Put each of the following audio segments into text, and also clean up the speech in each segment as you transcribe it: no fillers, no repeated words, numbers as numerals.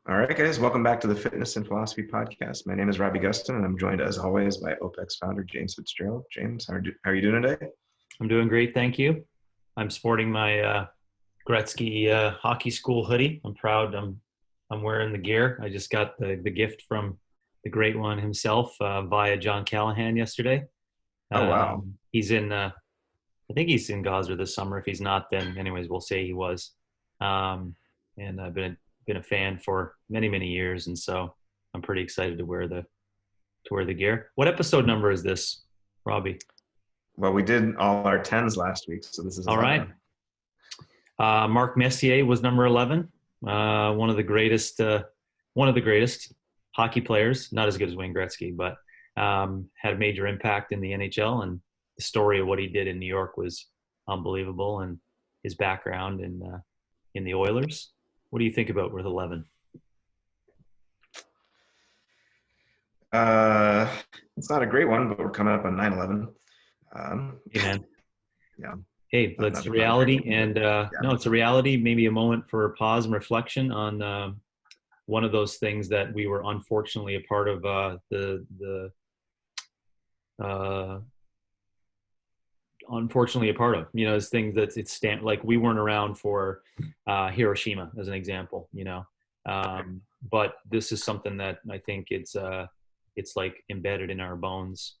All right, guys, welcome back to the Fitness and Philosophy Podcast. My name is Robbie Gustin, and I'm joined, as always, by OPEX founder James FitzGerald. James, how are you doing today? I'm doing great, thank you. I'm sporting my Gretzky hockey school hoodie. I'm proud. I'm wearing the gear. I just got the gift from the great one himself via John Callahan yesterday. Oh, wow. He's in. I think he's in Gaza this summer. If he's not, then anyways, we'll say he was. And I've been a fan for many years, and so I'm pretty excited to wear the gear. What episode number is this, Robbie? Well, we did all our 10s last week, so this is All 11. right. Mark Messier was number 11. One of the greatest hockey players. Not as good as Wayne Gretzky, but had a major impact in the NHL. And the story of what he did in New York was unbelievable, and his background in the Oilers. What do you think about with 11? It's not a great one, but we're coming up on 9/11. Hey, man. Yeah. Hey, that's reality. And no, it's a reality. Maybe a moment for pause and reflection on one of those things that we were unfortunately a part of. Unfortunately a part of, this thing that like we weren't around for Hiroshima as an example, but this is something that I think it's like embedded in our bones,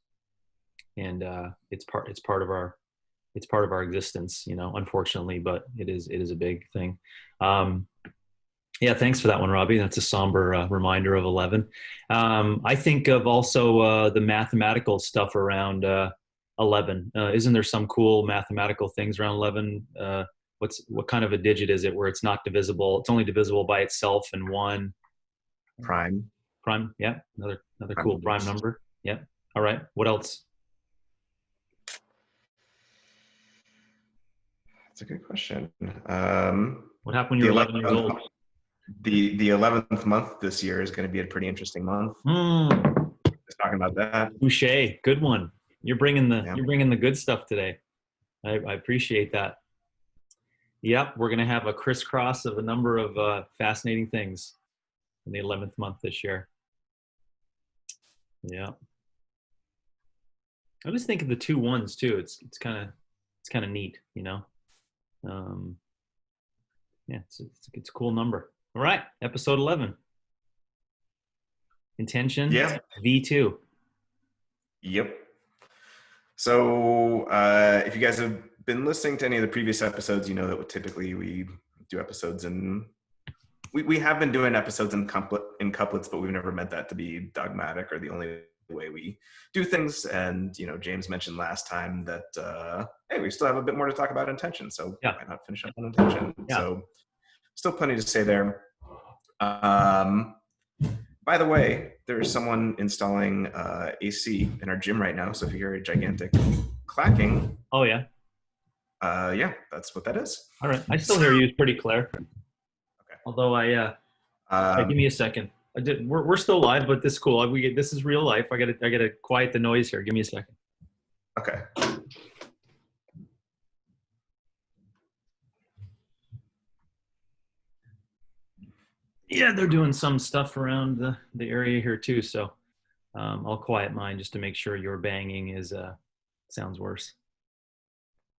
and it's part of our existence, unfortunately, but it is a big thing. Yeah, thanks for that one, Robbie. That's a somber reminder of 11. I think of also the mathematical stuff around 11. Isn't there some cool mathematical things around 11? What kind of a digit is it where it's not divisible? It's only divisible by itself and one Prime. Yeah, another cool prime number. Yeah. All right. What else? That's a good question. What happened when you were 11 years old? The 11th month this year is going to be a pretty interesting month. Just talking about that. Touché. Good one. You're bringing the good stuff today. I appreciate that. Yep, we're going to have a crisscross of a number of fascinating things in the 11th month this year. Yeah. I just think of the 2 1s too. It's kind of neat, Yeah, it's a cool number. All right, episode 11. Intention. Yeah. V2. Yep. So if you guys have been listening to any of the previous episodes, you know that typically we do episodes we have been doing episodes in couplets, but we've never meant that to be dogmatic or the only way we do things. And, James mentioned last time that, hey, we still have a bit more to talk about intention. So why not finish up on intention? Yeah. So still plenty to say there. By the way, there's someone installing AC in our gym right now. So if you hear a gigantic clacking. Oh, yeah. Yeah, that's what that is. All right. I still hear you pretty clear. Okay. Although give me a second. We're still live, but this is cool. This is real life. I gotta quiet the noise here. Give me a second. Okay. Yeah, they're doing some stuff around the area here too. So I'll quiet mine just to make sure your banging sounds worse.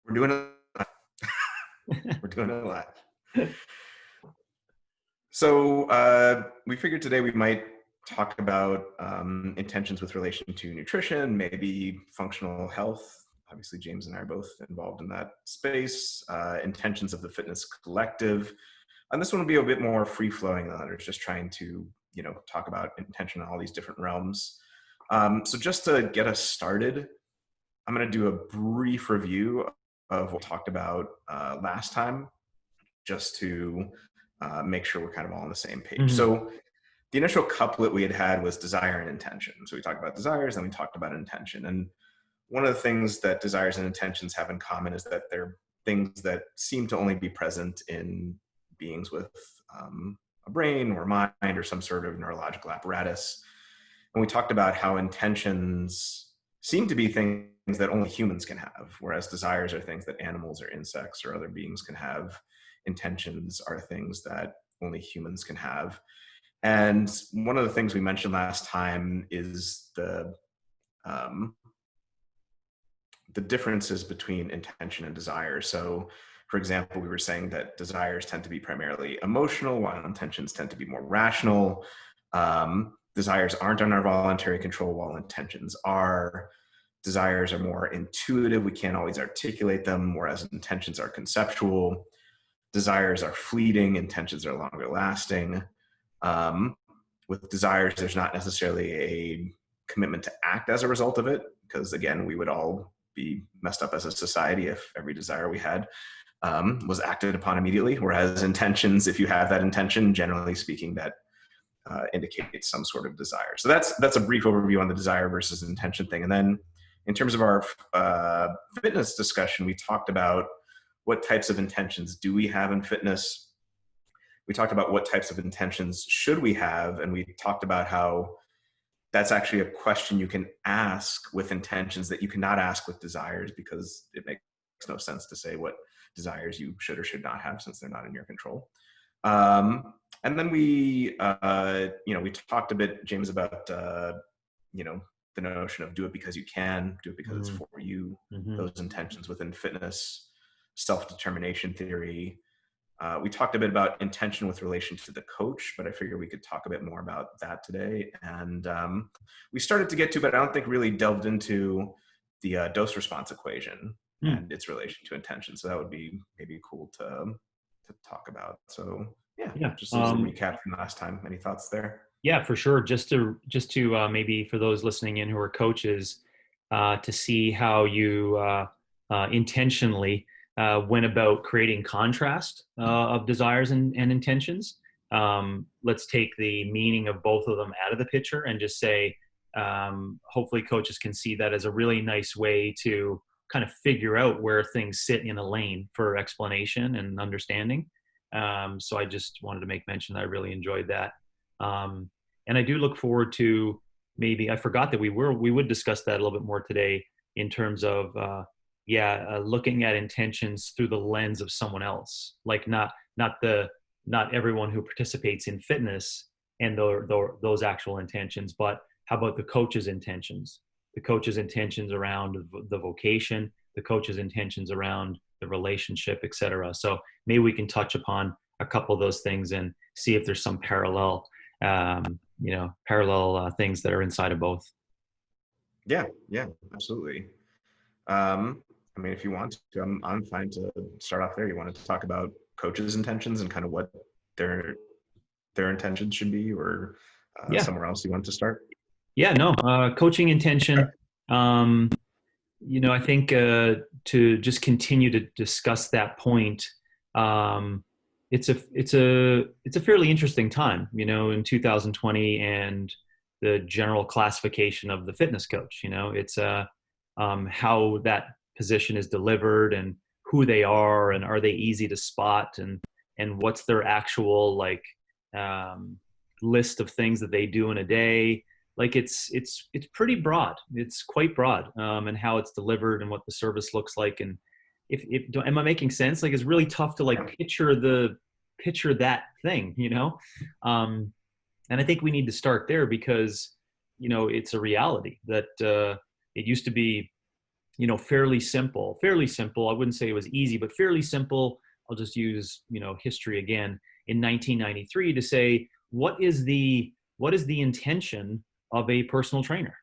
We're doing it. We're doing it live. So we figured today we might talk about intentions with relation to nutrition, maybe functional health. Obviously, James and I are both involved in that space. Intentions of the fitness collective. And this one will be a bit more free-flowing than others, just trying to, talk about intention in all these different realms. So just to get us started, I'm going to do a brief review of what we talked about last time, just to make sure we're kind of all on the same page. Mm-hmm. So the initial couplet we had was desire and intention. So we talked about desires, then we talked about intention. And one of the things that desires and intentions have in common is that they're things that seem to only be present in beings with a brain or mind or some sort of neurological apparatus. And we talked about how intentions seem to be things that only humans can have, whereas desires are things that animals or insects or other beings can have. Intentions are things that only humans can have. And one of the things we mentioned last time is the differences between intention and desire. So, for example, we were saying that desires tend to be primarily emotional, while intentions tend to be more rational. Desires aren't under voluntary control, while intentions are. Desires are more intuitive. We can't always articulate them, whereas intentions are conceptual. Desires are fleeting. Intentions are longer lasting. Um, with desires, there's not necessarily a commitment to act as a result of it, because again, we would all be messed up as a society if every desire we had was acted upon immediately. Whereas intentions, if you have that intention, generally speaking, that indicates some sort of desire. So that's a brief overview on the desire versus intention thing. And then in terms of our fitness discussion, we talked about what types of intentions do we have in fitness. We talked about what types of intentions should we have, and we talked about how that's actually a question you can ask with intentions that you cannot ask with desires, because it makes no sense to say what desires you should or should not have since they're not in your control. And then we talked a bit, James, about the notion of do it because you can, do it because it's for you. Those intentions within fitness, self-determination theory. We talked a bit about intention with relation to the coach, but I figure we could talk a bit more about that today. And we started to get to, but I don't think really delved into the dose response equation and its relation to intention. So that would be maybe cool to talk about. So yeah. Just as a recap from last time. Any thoughts there? Yeah, for sure. Just to maybe for those listening in who are coaches, to see how you intentionally went about creating contrast of desires and intentions. Let's take the meaning of both of them out of the picture and just say, hopefully coaches can see that as a really nice way to kind of figure out where things sit in a lane for explanation and understanding. So I just wanted to make mention that I really enjoyed that. And I do look forward to, maybe, I forgot that we would discuss that a little bit more today in terms of, looking at intentions through the lens of someone else, like not everyone who participates in fitness and those actual intentions, but how about the coach's intentions around the vocation, the coach's intentions around the relationship, etc. So maybe we can touch upon a couple of those things and see if there's some parallel things that are inside of both. Yeah, absolutely. I mean, if you want to, I'm fine to start off there. You wanted to talk about coaches' intentions and kind of what their intentions should be, or somewhere else you want to start? Yeah, no, coaching intention. I think to just continue to discuss that point, it's a fairly interesting time, in 2020, and the general classification of the fitness coach. It's how that position is delivered and who they are, and are they easy to spot, and what's their actual list of things that they do in a day. Like it's pretty broad. It's quite broad, and how it's delivered and what the service looks like. And am I making sense? Like, it's really tough to picture that thing, and I think we need to start there because, it's a reality that it used to be, fairly simple. I wouldn't say it was easy, but fairly simple. I'll just use, history again in 1993 to say, what is the intention of a personal trainer?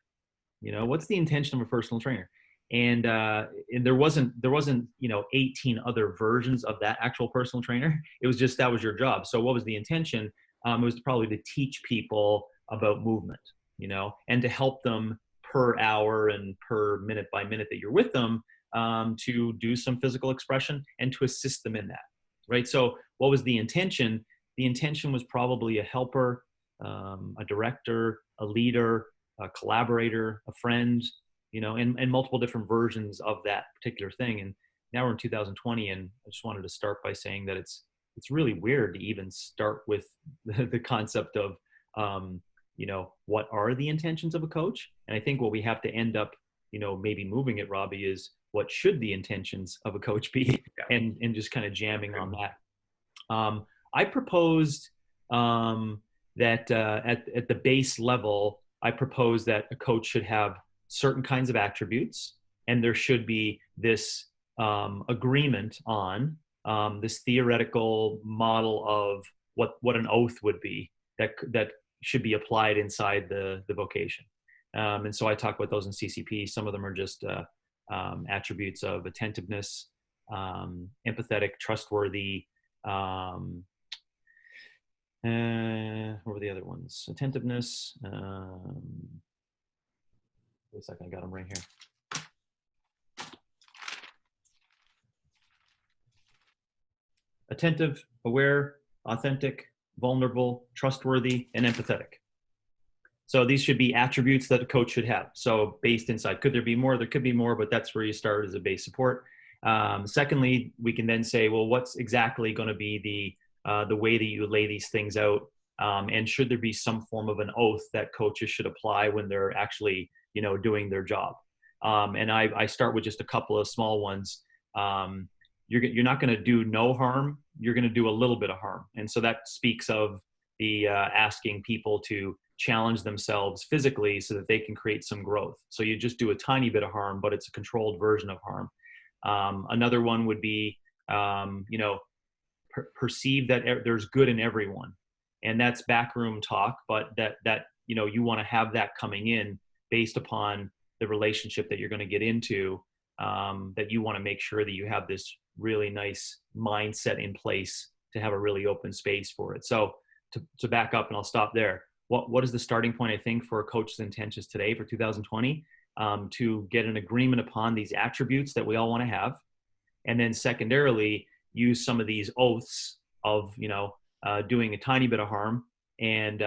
What's the intention of a personal trainer? And there wasn't 18 other versions of that actual personal trainer. It was just, that was your job. So what was the intention? It was probably to teach people about movement, and to help them per hour and per minute by minute that you're with them, to do some physical expression and to assist them in that, right? So what was the intention? The intention was probably a helper, a director, a leader, a collaborator, a friend, and multiple different versions of that particular thing. And now we're in 2020, and I just wanted to start by saying that it's really weird to even start with the concept of, what are the intentions of a coach? And I think what we have to end up, maybe moving it, Robbie, is what should the intentions of a coach be, and just kind of jamming on that. I proposed that at the base level, I propose that a coach should have certain kinds of attributes, and there should be this agreement on this theoretical model of what an oath would be that should be applied inside the vocation. And so I talk about those in CCP. Some of them are just attributes of attentiveness, empathetic, trustworthy. What were the other ones? Attentiveness. Wait a second, I got them right here. Attentive, aware, authentic, vulnerable, trustworthy, and empathetic. So these should be attributes that a coach should have. So based inside, could there be more? There could be more, but that's where you start as a base support. Secondly, we can then say, well, what's exactly going to be the way that you lay these things out? And should there be some form of an oath that coaches should apply when they're actually, doing their job? And I start with just a couple of small ones. You're not going to do no harm. You're going to do a little bit of harm. And so that speaks of the asking people to challenge themselves physically so that they can create some growth. So you just do a tiny bit of harm, but it's a controlled version of harm. Another one would be, perceive that there's good in everyone. And that's backroom talk, but that you want to have that coming in based upon the relationship that you're going to get into, that you want to make sure that you have this really nice mindset in place to have a really open space for it. So to back up, and I'll stop there. What is the starting point, I think, for a coach's intentions today for 2020? To get an agreement upon these attributes that we all want to have. And then secondarily, use some of these oaths of, doing a tiny bit of harm and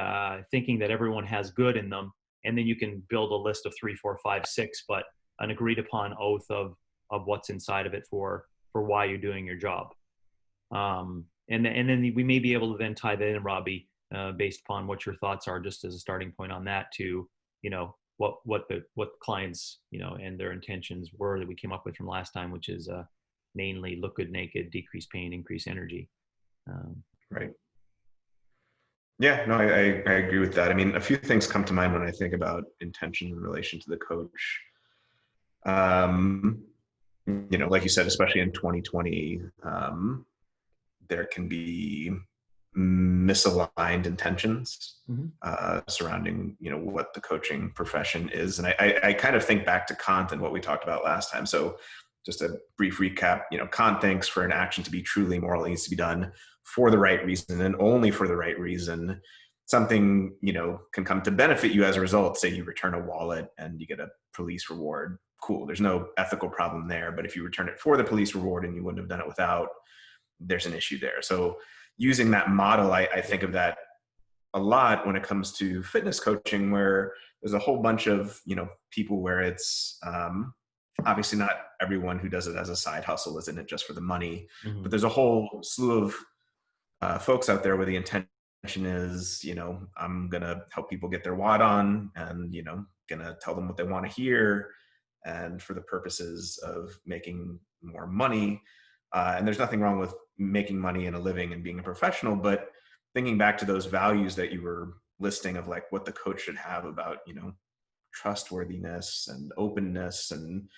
thinking that everyone has good in them. And then you can build a list of 3, 4, 5, 6, but an agreed upon oath of what's inside of it for why you're doing your job. And then we may be able to then tie that in, Robbie, based upon what your thoughts are, just as a starting point on that, to, what the clients, and their intentions were that we came up with from last time, which is mainly look good naked, decrease pain, increase energy. Right. Yeah, no, I agree with that. I mean, a few things come to mind when I think about intention in relation to the coach. Like you said, especially in 2020, there can be misaligned intentions surrounding, what the coaching profession is. And I kind of think back to Kant and what we talked about last time. So just a brief recap, Kant thinks for an action to be truly moral, it needs to be done for the right reason and only for the right reason. Something, can come to benefit you as a result. Say you return a wallet and you get a police reward. Cool. There's no ethical problem there. But if you return it for the police reward and you wouldn't have done it without, there's an issue there. So using that model, I think of that a lot when it comes to fitness coaching, where there's a whole bunch of, people where it's obviously not everyone who does it as a side hustle is in it just for the money, but there's a whole slew of folks out there where the intention is, I'm going to help people get their WOD on and, going to tell them what they want to hear and for the purposes of making more money. And there's nothing wrong with making money and a living and being a professional, but thinking back to those values that you were listing of like what the coach should have about, trustworthiness and openness. And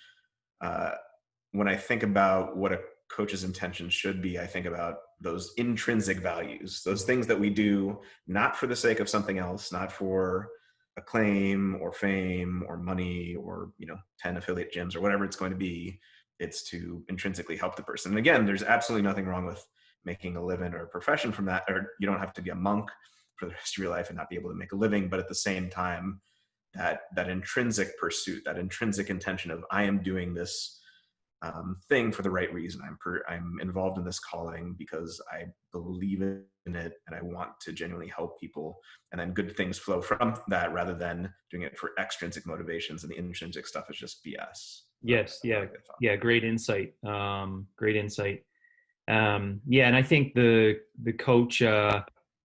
when I think about what a coach's intentions should be, I think about those intrinsic values, those things that we do, not for the sake of something else, not for acclaim or fame or money or, 10 affiliate gyms or whatever it's going to be. It's to intrinsically help the person. And again, there's absolutely nothing wrong with making a living or a profession from that, or you don't have to be a monk for the rest of your life and not be able to make a living. But at the same time, that intrinsic pursuit, that intrinsic intention of I am doing this thing for the right reason. I'm involved in this calling because I believe in it and I want to genuinely help people. And then good things flow from that rather than doing it for extrinsic motivations. And the intrinsic stuff is just BS. Yes. Yeah. Yeah. Great insight. Great insight. Yeah. And I think the coach,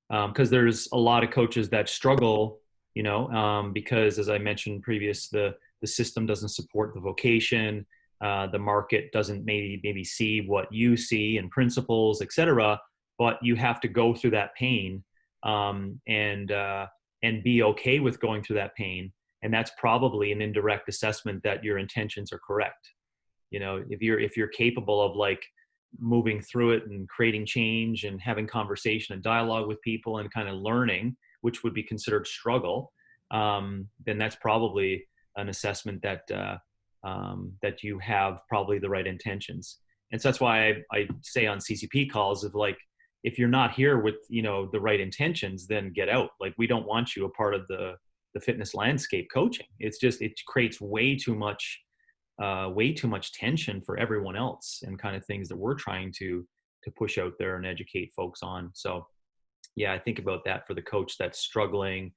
because there's a lot of coaches that struggle, because as I mentioned previous, the system doesn't support the vocation. The market doesn't maybe see what you see and principles, et cetera, but you have to go through that pain and be okay with going through that pain. And that's probably an indirect assessment that your intentions are correct. If you're capable of like moving through it and creating change and having conversation and dialogue with people and kind of learning, which would be considered struggle, then that's probably an assessment that that you have probably the right intentions. And so that's why I say on CCP calls of like, if you're not here with, the right intentions, then get out. Like, we don't want you a part of the fitness landscape coaching. It's just, it creates way too much tension for everyone else and kind of things that we're trying to push out there and educate folks on. So yeah, I think about that for the coach that's struggling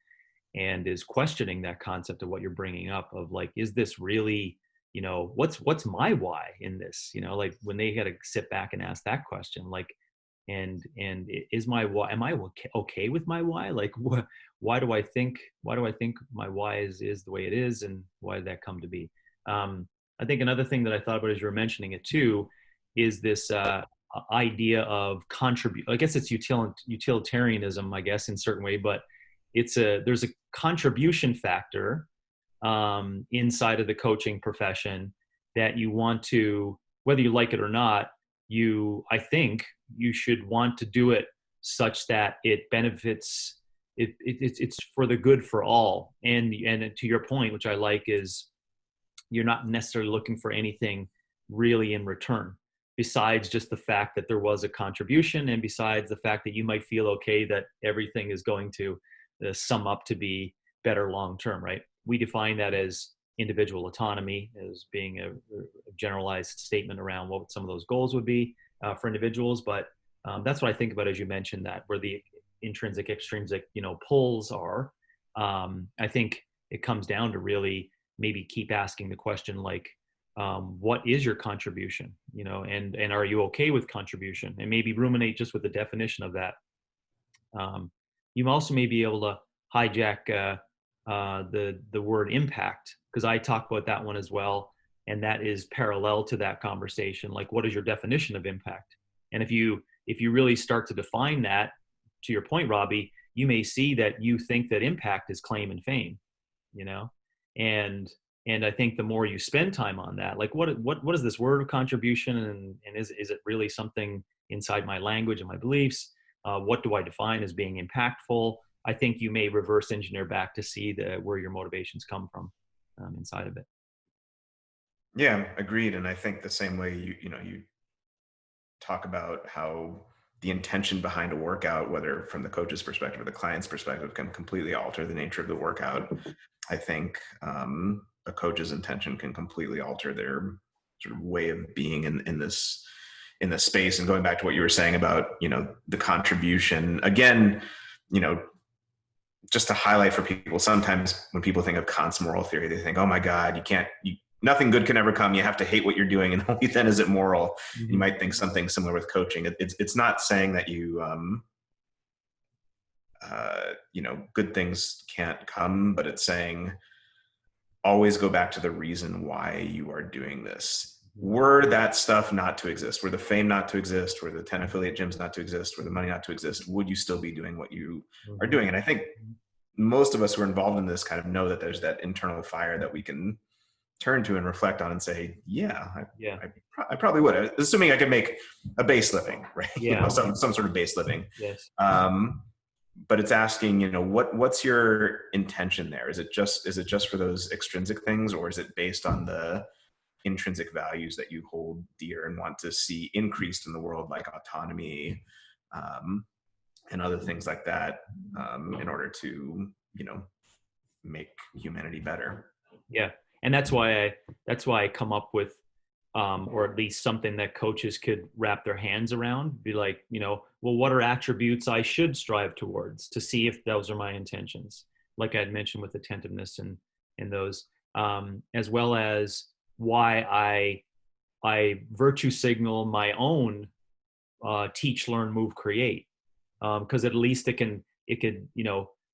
and is questioning that concept of what you're bringing up of like, is this really, what's my why in this? Like when they got to sit back and ask that question, like, and is my why, am I okay with my why? Like, why do I think my why is the way it is, and why did that come to be? I think another thing that I thought about as you were mentioning it too is this idea of contribute. I guess it's utilitarianism, I guess, in a certain way, but there's a contribution factor inside of the coaching profession that you want to, whether you like it or not, I think you should want to do it such that it benefits. It's for the good for all. And to your point, which I like, is you're not necessarily looking for anything really in return, besides just the fact that there was a contribution, and besides the fact that you might feel okay that everything is going to sum up to be better long term, right? We define that as individual autonomy, as being a generalized statement around what some of those goals would be for individuals. But that's what I think about as you mentioned that, where the intrinsic, extrinsic, pulls are. I think it comes down to really maybe keep asking the question like, what is your contribution? And are you okay with contribution? And maybe ruminate just with the definition of that. You also may be able to hijack the word impact, because I talk about that one as well, and that is parallel to that conversation. Like, what is your definition of impact? And if you really start to define that, to your point, Robbie, you may see that you think that impact is claim and fame, and I think the more you spend time on that, like what is this word of contribution, and is it really something inside my language and my beliefs? What do I define as being impactful? I think you may reverse engineer back to see where your motivations come from inside of it. Yeah, agreed. And I think the same way you talk about how the intention behind a workout, whether from the coach's perspective or the client's perspective, can completely alter the nature of the workout. I think a coach's intention can completely alter their sort of way of being in this space. And going back to what you were saying about, the contribution, again, just to highlight for people, sometimes when people think of Kant's moral theory, they think, oh my God, nothing good can ever come. You have to hate what you're doing, and only then is it moral. Mm-hmm. You might think something similar with coaching. It's not saying that good things can't come, but it's saying always go back to the reason why you are doing this. Were that stuff not to exist, were the fame not to exist, were the 10 affiliate gyms not to exist, were the money not to exist, would you still be doing what you are doing? And I think most of us who are involved in this kind of know that there's that internal fire that we can turn to and reflect on and say, I probably would, assuming I could make a base living, right? Yeah. Some sort of base living. Yes. But it's asking, what's your intention there? Is it just for those extrinsic things, or is it based on the intrinsic values that you hold dear and want to see increased in the world, like autonomy and other things like that, in order to, make humanity better? Yeah. And that's why I come up with, or at least something that coaches could wrap their hands around, be like, well, what are attributes I should strive towards to see if those are my intentions? Like I had mentioned with attentiveness and those, as well as why I virtue signal my own teach, learn, move, create, because at least it could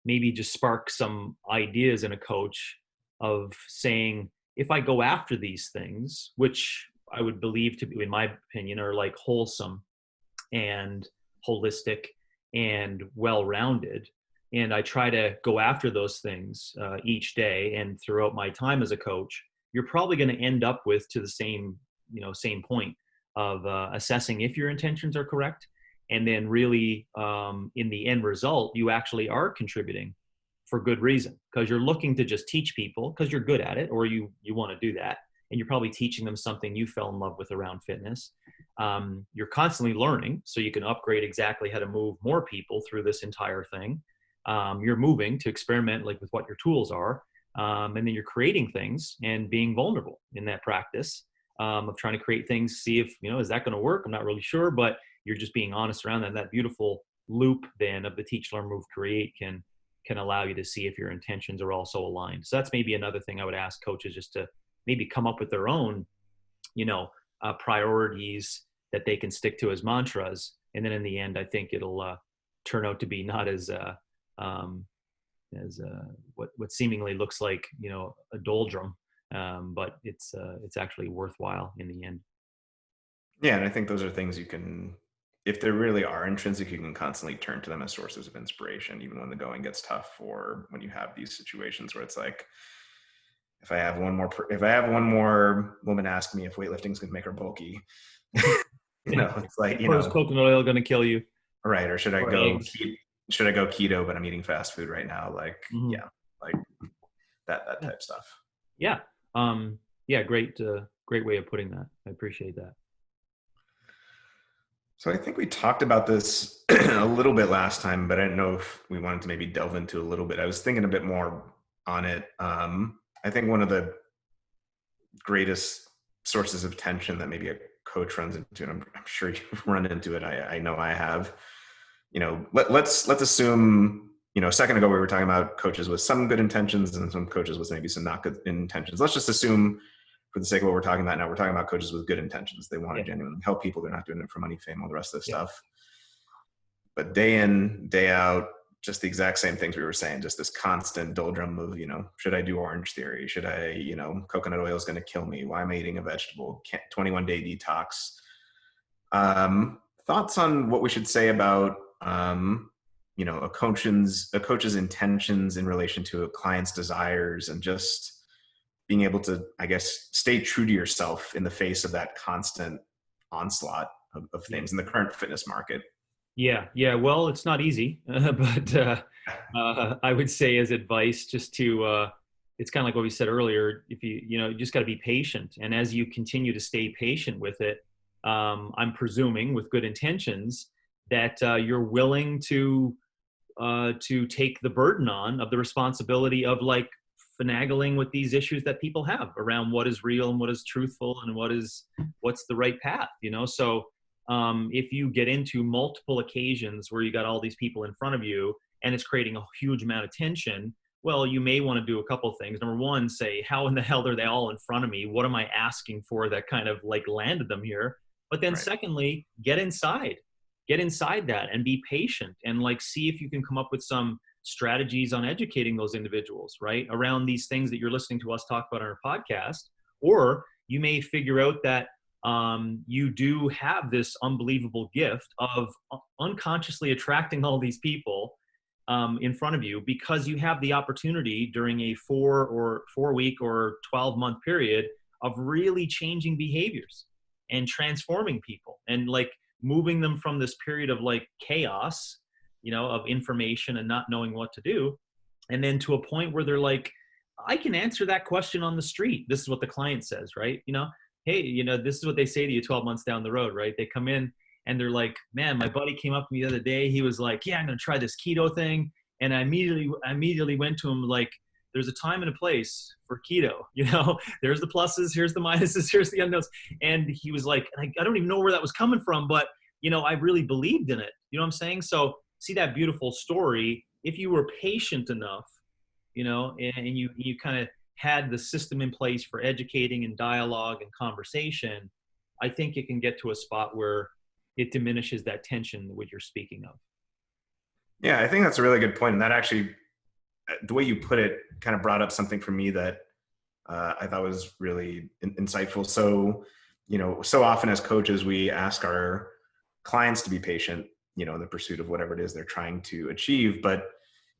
maybe just spark some ideas in a coach of saying, if I go after these things, which I would believe to be, in my opinion, are like wholesome and holistic and well-rounded. And I try to go after those things each day. And throughout my time as a coach, you're probably going to end up with to the same point of assessing if your intentions are correct. And then really in the end result, you actually are contributing for good reason, because you're looking to just teach people because you're good at it, or you want to do that. And you're probably teaching them something you fell in love with around fitness. You're constantly learning, so you can upgrade exactly how to move more people through this entire thing. You're moving to experiment like with what your tools are. And then you're creating things and being vulnerable in that practice of trying to create things, see if, is that going to work? I'm not really sure, but you're just being honest around that. And that beautiful loop then of the teach, learn, move, create can allow you to see if your intentions are also aligned. So that's maybe another thing I would ask coaches, just to maybe come up with their own, priorities that they can stick to as mantras. And then in the end, I think it'll turn out to be not as what seemingly looks like, a doldrum, but it's actually worthwhile in the end. Yeah, and I think those are things you can, if there really are intrinsic, you can constantly turn to them as sources of inspiration, even when the going gets tough, or when you have these situations where it's like, if I have one more woman ask me if weightlifting is going to make her bulky, it's like, or is coconut oil going to kill you? Right. Or should I Or go eggs. should I go keto, but I'm eating fast food right now? Like, yeah, like that type stuff. Yeah. Great way of putting that. I appreciate that. So I think we talked about this a little bit last time, but I didn't know if we wanted to maybe delve into a little bit. I was thinking a bit more on it. I think one of the greatest sources of tension that maybe a coach runs into, and I'm sure you've run into it, I know I have, let's assume, a second ago we were talking about coaches with some good intentions and some coaches with maybe some not good intentions. Let's just assume, for the sake of what we're talking about now, we're talking about coaches with good intentions. They want to genuinely help people. They're not doing it for money, fame, all the rest of this stuff. But day in, day out, just the exact same things we were saying, just this constant doldrum of, should I do Orange Theory? Should I, coconut oil is going to kill me. Why am I eating a vegetable? 21-day detox. Thoughts on what we should say about, a coach's intentions in relation to a client's desires, and just being able to, I guess, stay true to yourself in the face of that constant onslaught of things in the current fitness market. Yeah. Well, it's not easy, but I would say as advice, just to, it's kind of like what we said earlier. If you just got to be patient, and as you continue to stay patient with it, I'm presuming with good intentions that you're willing to take the burden on of the responsibility of like finagling with these issues that people have around what is real and what is truthful and what's the right path, so if you get into multiple occasions where you got all these people in front of you and it's creating a huge amount of tension, well, you may want to do a couple of things. Number one, say, how in the hell are they all in front of me? What am I asking for that kind of like landed them here? But then secondly, get inside that and be patient, and like see if you can come up with some strategies on educating those individuals, right, around these things that you're listening to us talk about on our podcast. Or you may figure out that you do have this unbelievable gift of unconsciously attracting all these people in front of you, because you have the opportunity during a 4 week or 12-month period of really changing behaviors and transforming people, and like moving them from this period of like chaos, of information and not knowing what to do, and then to a point where they're like, I can answer that question on the street. This is what the client says, right? Hey, this is what they say to you 12 months down the road, right? They come in and they're like, man, my buddy came up to me the other day. He was like, yeah, I'm going to try this keto thing. And I immediately went to him like, there's a time and a place for keto, there's the pluses, here's the minuses, here's the unknowns. And he was like, I don't even know where that was coming from, but I really believed in it. You know what I'm saying? So see that beautiful story. If you were patient enough, and you kind of had the system in place for educating and dialogue and conversation, I think it can get to a spot where it diminishes that tension which you're speaking of. Yeah, I think that's a really good point. And that actually, the way you put it kind of brought up something for me that I thought was really insightful. So, so often as coaches, we ask our clients to be patient. in the pursuit of whatever it is they're trying to achieve. But,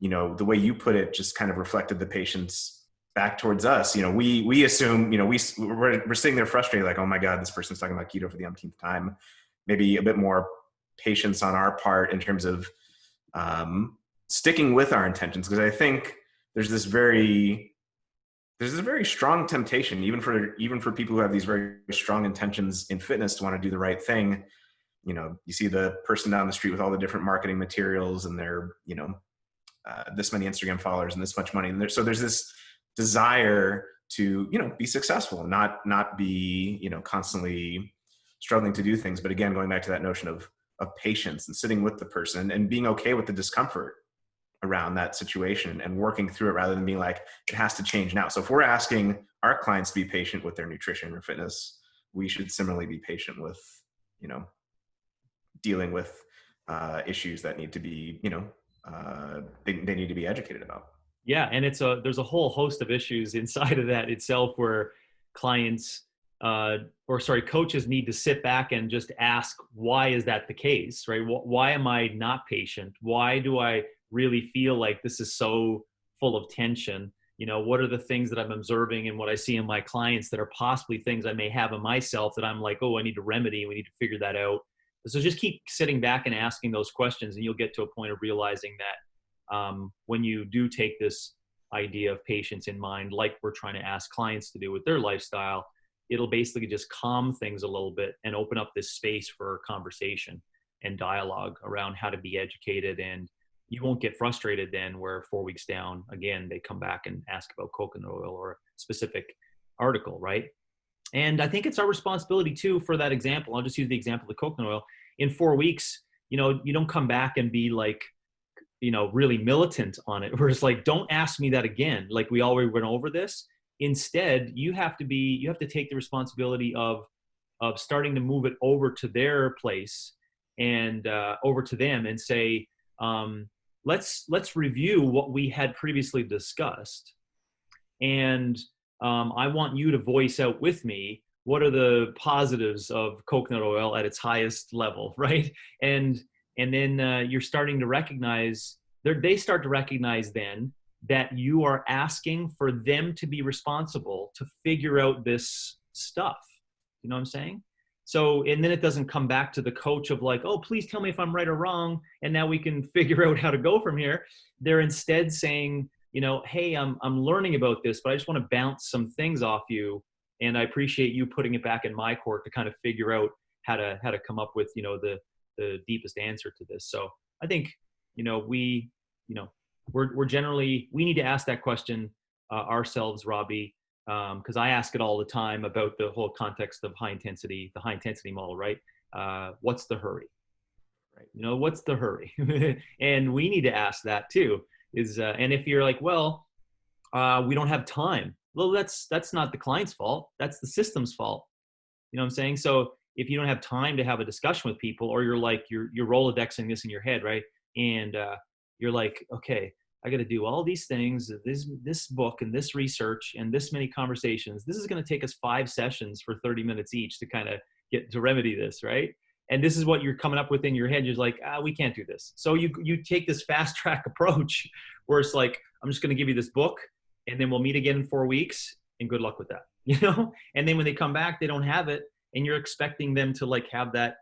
the way you put it just kind of reflected the patient's back towards us. We assume, we're sitting there frustrated, like, oh my God, this person's talking about keto for the umpteenth time. Maybe a bit more patience on our part in terms of sticking with our intentions. Because I think there's this very strong temptation, even for people who have these very strong intentions in fitness, to want to do the right thing. You see the person down the street with all the different marketing materials, and they're, this many Instagram followers and this much money. And so there's this desire to, be successful and not be, constantly struggling to do things. But again, going back to that notion of patience and sitting with the person and being okay with the discomfort around that situation and working through it, rather than being like, it has to change now. So if we're asking our clients to be patient with their nutrition or fitness, we should similarly be patient with, dealing with issues that need to be, they need to be educated about. Yeah. And there's a whole host of issues inside of that itself, where coaches need to sit back and just ask, why is that the case, right? Why am I not patient? Why do I really feel like this is so full of tension? What are the things that I'm observing and what I see in my clients that are possibly things I may have in myself that I'm like, oh, I need to remedy, and we need to figure that out. So just keep sitting back and asking those questions, and you'll get to a point of realizing that when you do take this idea of patience in mind, like we're trying to ask clients to do with their lifestyle, it'll basically just calm things a little bit and open up this space for conversation and dialogue around how to be educated. And you won't get frustrated then where 4 weeks down, again, they come back and ask about coconut oil or a specific article, right? And I think it's our responsibility too, for that example. I'll just use the example of the coconut oil. In 4 weeks, you don't come back and be like, really militant on it. We're just like, don't ask me that again. Like, we already went over this. Instead, you have to take the responsibility of starting to move it over to their place and over to them and say, let's review what we had previously discussed. And I want you to voice out with me, what are the positives of coconut oil at its highest level, right? And then you're starting to recognize, they start to recognize then that you are asking for them to be responsible to figure out this stuff. You know what I'm saying? So, and then it doesn't come back to the coach of like, oh, please tell me if I'm right or wrong, and now we can figure out how to go from here. They're instead saying, hey, I'm learning about this, but I just want to bounce some things off you, and I appreciate you putting it back in my court to kind of figure out how to come up with, the deepest answer to this. So I think, we need to ask that question ourselves, Robbie, because I ask it all the time about the whole context of the high intensity model, right? What's the hurry? Right? What's the hurry? And we need to ask that too. And if you're like, well, we don't have time. Well, that's not the client's fault. That's the system's fault. You know what I'm saying? So if you don't have time to have a discussion with people, or you're like, you're Rolodexing this in your head, right? And you're like, okay, I got to do all these things, this book and this research and this many conversations. This is going to take us 5 sessions for 30 minutes each to kind of get to remedy this, right? And this is what you're coming up with in your head. You're like, we can't do this. So you take this fast track approach where it's like, I'm just going to give you this book, and then we'll meet again in 4 weeks, and good luck with that, And then when they come back, they don't have it, and you're expecting them to like have that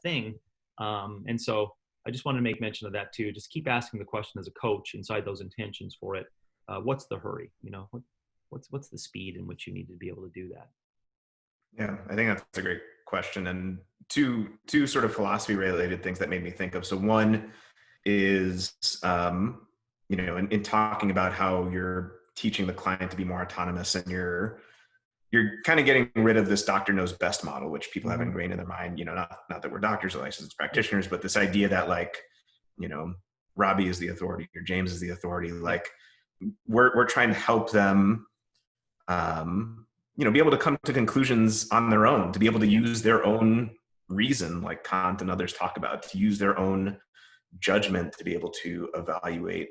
thing. And so I just want to make mention of that too. Just keep asking the question as a coach inside those intentions for it. What's the hurry? What's the speed in which you need to be able to do that? Yeah, I think that's a great question. And two sort of philosophy related things that made me think of. So one is, in talking about how you're teaching the client to be more autonomous, and you're kind of getting rid of this doctor knows best model, which people have ingrained in their mind, not that we're doctors or licensed practitioners, but this idea that like, Robbie is the authority or James is the authority. Like we're trying to help them, be able to come to conclusions on their own, to be able to use their own reason, like Kant and others talk about, to use their own judgment to be able to evaluate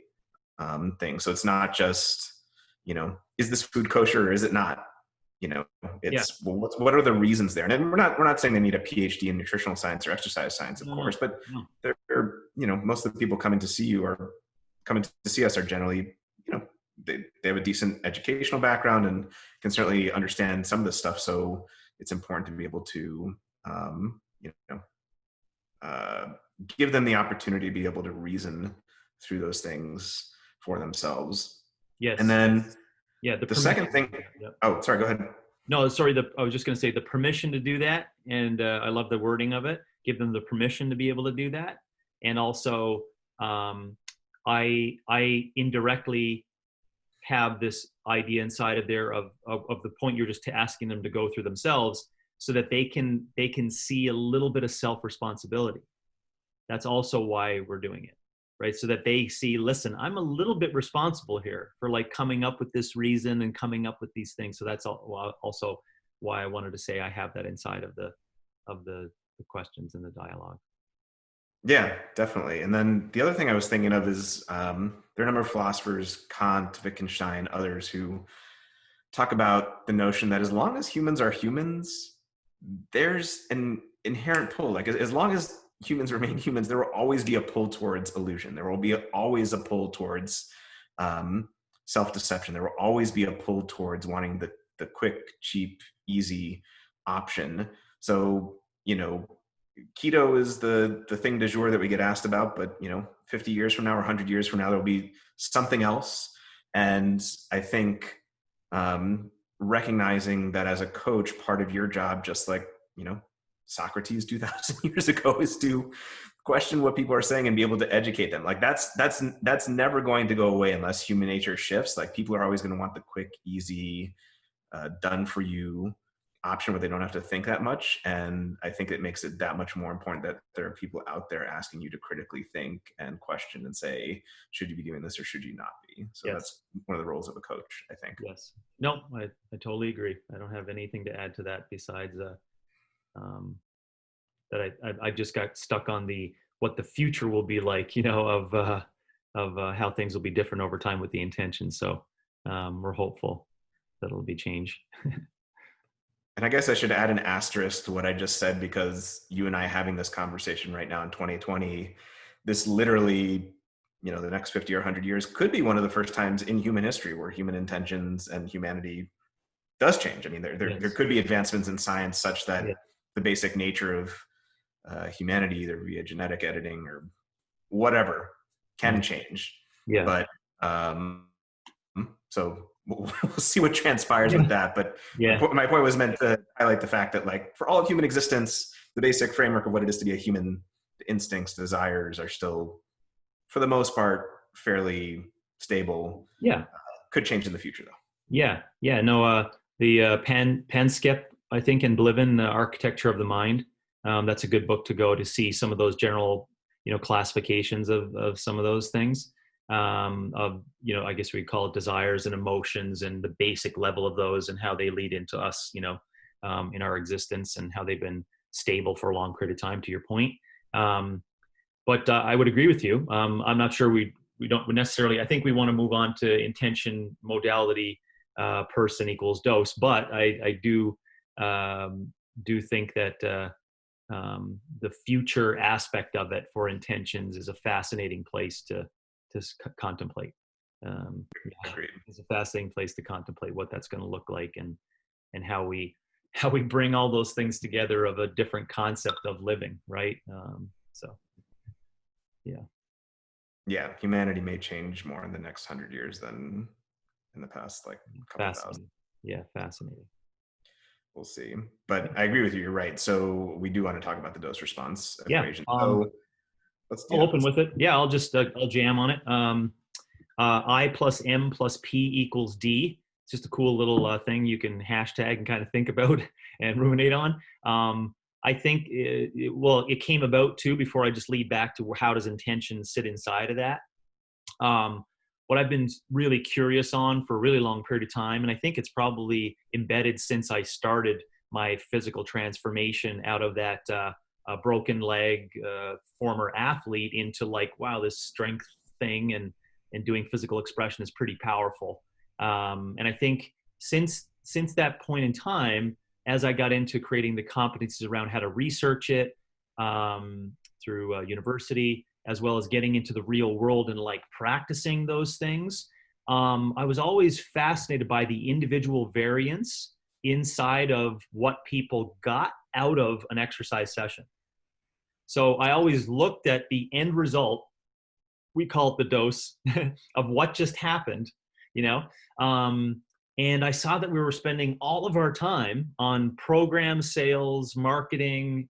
things. So it's not just, is this food kosher or is it not? It's well, what are the reasons there? And we're not saying they need a PhD in nutritional science or exercise science, of course, but they're most of the people coming to see you or coming to see us are generally, they have a decent educational background and can certainly understand some of this stuff. So it's important to be able to, you know, uh, give them the opportunity to be able to reason through those things for themselves. And Yes. then Yeah. the second thing, Yep. oh, sorry, go ahead. No, sorry. I was just going to say the permission to do that. And I love the wording of it. Give them the permission to be able to do that. And also, I indirectly have this idea inside of there of the point you're just asking them to go through themselves, so that they can see a little bit of self-responsibility. That's also why we're doing it, right? So that they see, listen, I'm a little bit responsible here for like coming up with this reason and coming up with these things. So that's also why I wanted to say I have that inside of the questions and the dialogue. Yeah, definitely. And then the other thing I was thinking of is there are a number of philosophers, Kant, Wittgenstein, others, who talk about the notion that as long as humans are humans, there's an inherent pull. Like as long as humans remain humans, there will always be a pull towards illusion. There will be always a pull towards self-deception. There will always be a pull towards wanting the quick, cheap, easy option. So, keto is the thing du jour that we get asked about, but 50 years from now or 100 years from now, there'll be something else. And I think recognizing that as a coach, part of your job, just like Socrates 2,000 years ago, is to question what people are saying and be able to educate them. Like that's never going to go away unless human nature shifts. Like people are always going to want the quick, easy, done for you option where they don't have to think that much. And I think it makes it that much more important that there are people out there asking you to critically think and question and say, should you be doing this or should you not be? So Yes. That's one of the roles of a coach, I think. Yes. No, I totally agree. I don't have anything to add to that besides that I just got stuck on what the future will be like, of how things will be different over time with the intention. So we're hopeful that it'll be changed. And I guess I should add an asterisk to what I just said, because you and I having this conversation right now in 2020, this literally, the next 50 or 100 years could be one of the first times in human history where human intentions and humanity does change. I mean, there could be advancements in science such that the basic nature of humanity, either via genetic editing or whatever, can change. Yeah. But so we'll see what transpires with that. But my point was meant to highlight the fact that, like, for all of human existence, the basic framework of what it is to be a human, the instincts, desires are still, for the most part, fairly stable. Yeah. Could change in the future, though. Yeah. Yeah. No, the Panskep, I think, in Bliven, Architecture of the Mind. That's a good book to go to see some of those general, classifications of some of those things. I guess we call it desires and emotions and the basic level of those and how they lead into us, in our existence and how they've been stable for a long period of time, to your point. But I would agree with you. I'm not sure we don't necessarily, I think we want to move on to intention, modality, person equals dose. But I do think that the future aspect of it for intentions is a fascinating place to contemplate. It's a fascinating place to contemplate what that's going to look like and how we bring all those things together of a different concept of living, right? Yeah, humanity may change more in the next 100 years than in the past, like, a couple thousand. Yeah, fascinating. We'll see. But I agree with you. You're right. So we do want to talk about the dose response equation. So I'll open with it. Yeah, I'll just I'll jam on it. I plus M plus P equals D. It's just a cool little thing you can hashtag and kind of think about and ruminate on. I think it came about too, before I just lead back to how does intention sit inside of that. What I've been really curious on for a really long period of time, and I think it's probably embedded since I started my physical transformation out of that broken leg former athlete into, like, wow, this strength thing and doing physical expression is pretty powerful. And I think since that point in time, as I got into creating the competencies around how to research it through university, as well as getting into the real world and like practicing those things, I was always fascinated by the individual variance inside of what people got out of an exercise session. So I always looked at the end result, we call it the dose, of what just happened, you know? And I saw that we were spending all of our time on program sales, marketing,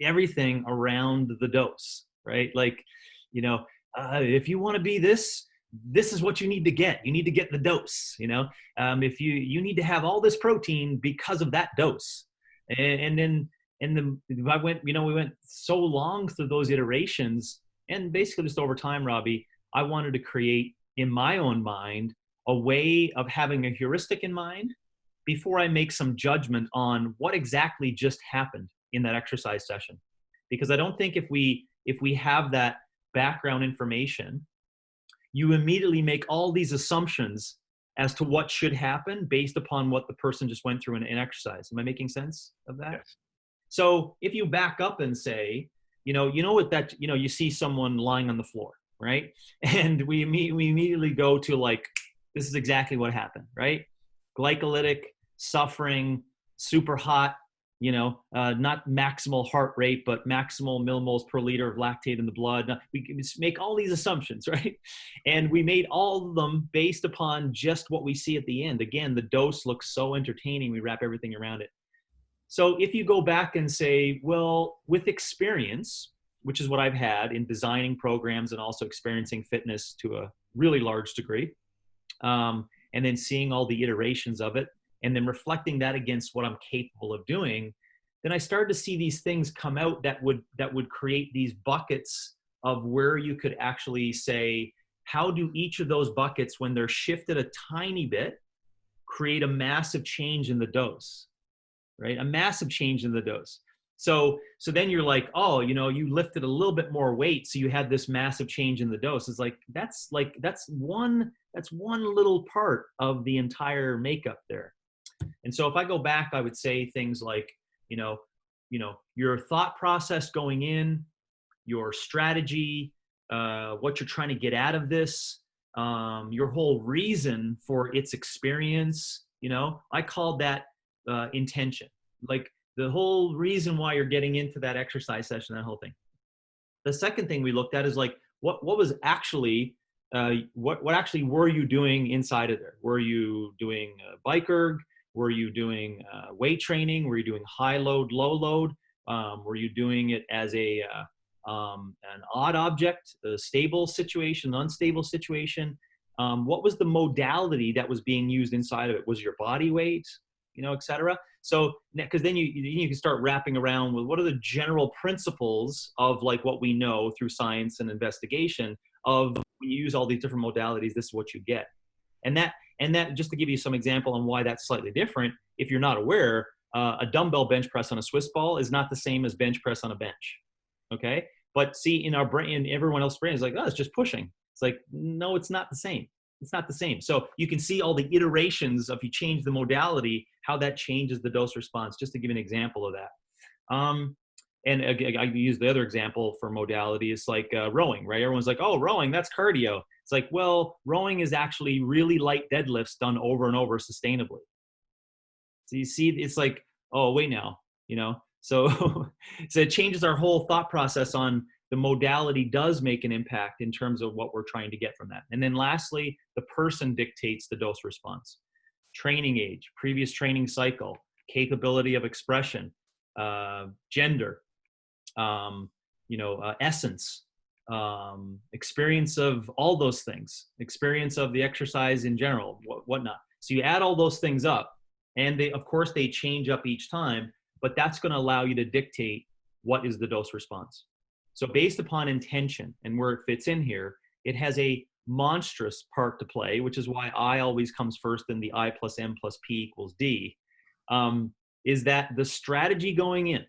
everything around the dose, right? Like, if you want to be this is what you need to get. You need to get the dose, if you need to have all this protein because of that dose. And then we went so long through those iterations, and basically just over time, Robbie, I wanted to create in my own mind a way of having a heuristic in mind before I make some judgment on what exactly just happened in that exercise session. Because I don't think if we have that background information, you immediately make all these assumptions as to what should happen based upon what the person just went through in an exercise. Am I making sense of that? Yes. So if you back up and say, you see someone lying on the floor, right? And we immediately go to like, this is exactly what happened, right? Glycolytic, suffering, super hot, not maximal heart rate, but maximal millimoles per liter of lactate in the blood. We can make all these assumptions, right? And we made all of them based upon just what we see at the end. Again, the dose looks so entertaining, we wrap everything around it. So if you go back and say, well, with experience, which is what I've had in designing programs and also experiencing fitness to a really large degree, and then seeing all the iterations of it, and then reflecting that against what I'm capable of doing, then I started to see these things come out that would create these buckets of where you could actually say, how do each of those buckets, when they're shifted a tiny bit, create a massive change in the dose, right? A massive change in the dose. So then you're like, oh, you lifted a little bit more weight, so you had this massive change in the dose. It's like that's one little part of the entire makeup there. And so if I go back, I would say things like, your thought process going in, your strategy, what you're trying to get out of this, your whole reason for its experience. I called that intention. Like, the whole reason why you're getting into that exercise session, that whole thing. The second thing we looked at is like, what was actually, what actually were you doing inside of there? Were you doing bike erg? Were you doing weight training? Were you doing high load, low load? Were you doing it as an odd object, a stable situation, unstable situation? What was the modality that was being used inside of it? Was your body weight, et cetera? So, because then you can start wrapping around with what are the general principles of like what we know through science and investigation of when you use all these different modalities, this is what you get. And that, just to give you some example on why that's slightly different, if you're not aware, a dumbbell bench press on a Swiss ball is not the same as bench press on a bench. Okay. But see, in our brain, everyone else's brain is like, oh, it's just pushing. It's like, no, it's not the same. It's not the same. So you can see all the iterations of, you change the modality, how that changes the dose response, just to give an example of that. And I use the other example for modality is like rowing, right? Everyone's like, oh, rowing, that's cardio. It's like, well, rowing is actually really light deadlifts done over and over sustainably. So you see, it's like, oh, wait now, so, so it changes our whole thought process on the modality does make an impact in terms of what we're trying to get from that. And then lastly, the person dictates the dose response. Training age, previous training cycle, capability of expression, gender, essence, experience of all those things, experience of the exercise in general, whatnot. So you add all those things up, and of course they change up each time, but that's going to allow you to dictate what is the dose response. So based upon intention and where it fits in here, it has a monstrous part to play, which is why I always comes first in the I plus M plus P equals D, is that the strategy going in,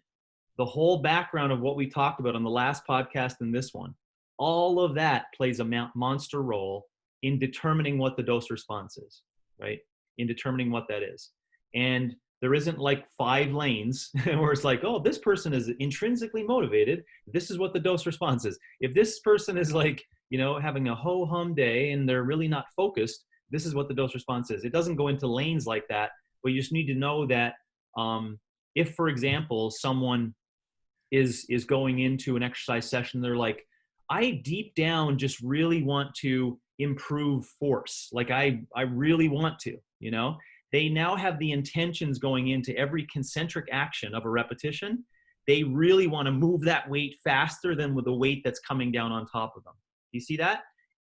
the whole background of what we talked about on the last podcast and this one, all of that plays a monster role in determining what the dose response is, right? In determining what that is. And There isn't like 5 lanes where it's like, oh, this person is intrinsically motivated. This is what the dose response is. If this person is like, having a ho-hum day and they're really not focused, this is what the dose response is. It doesn't go into lanes like that, but you just need to know that if, for example, someone is going into an exercise session, they're like, I deep down just really want to improve force. Like I really want to, they now have the intentions going into every concentric action of a repetition. They really want to move that weight faster than with the weight that's coming down on top of them. Do you see that?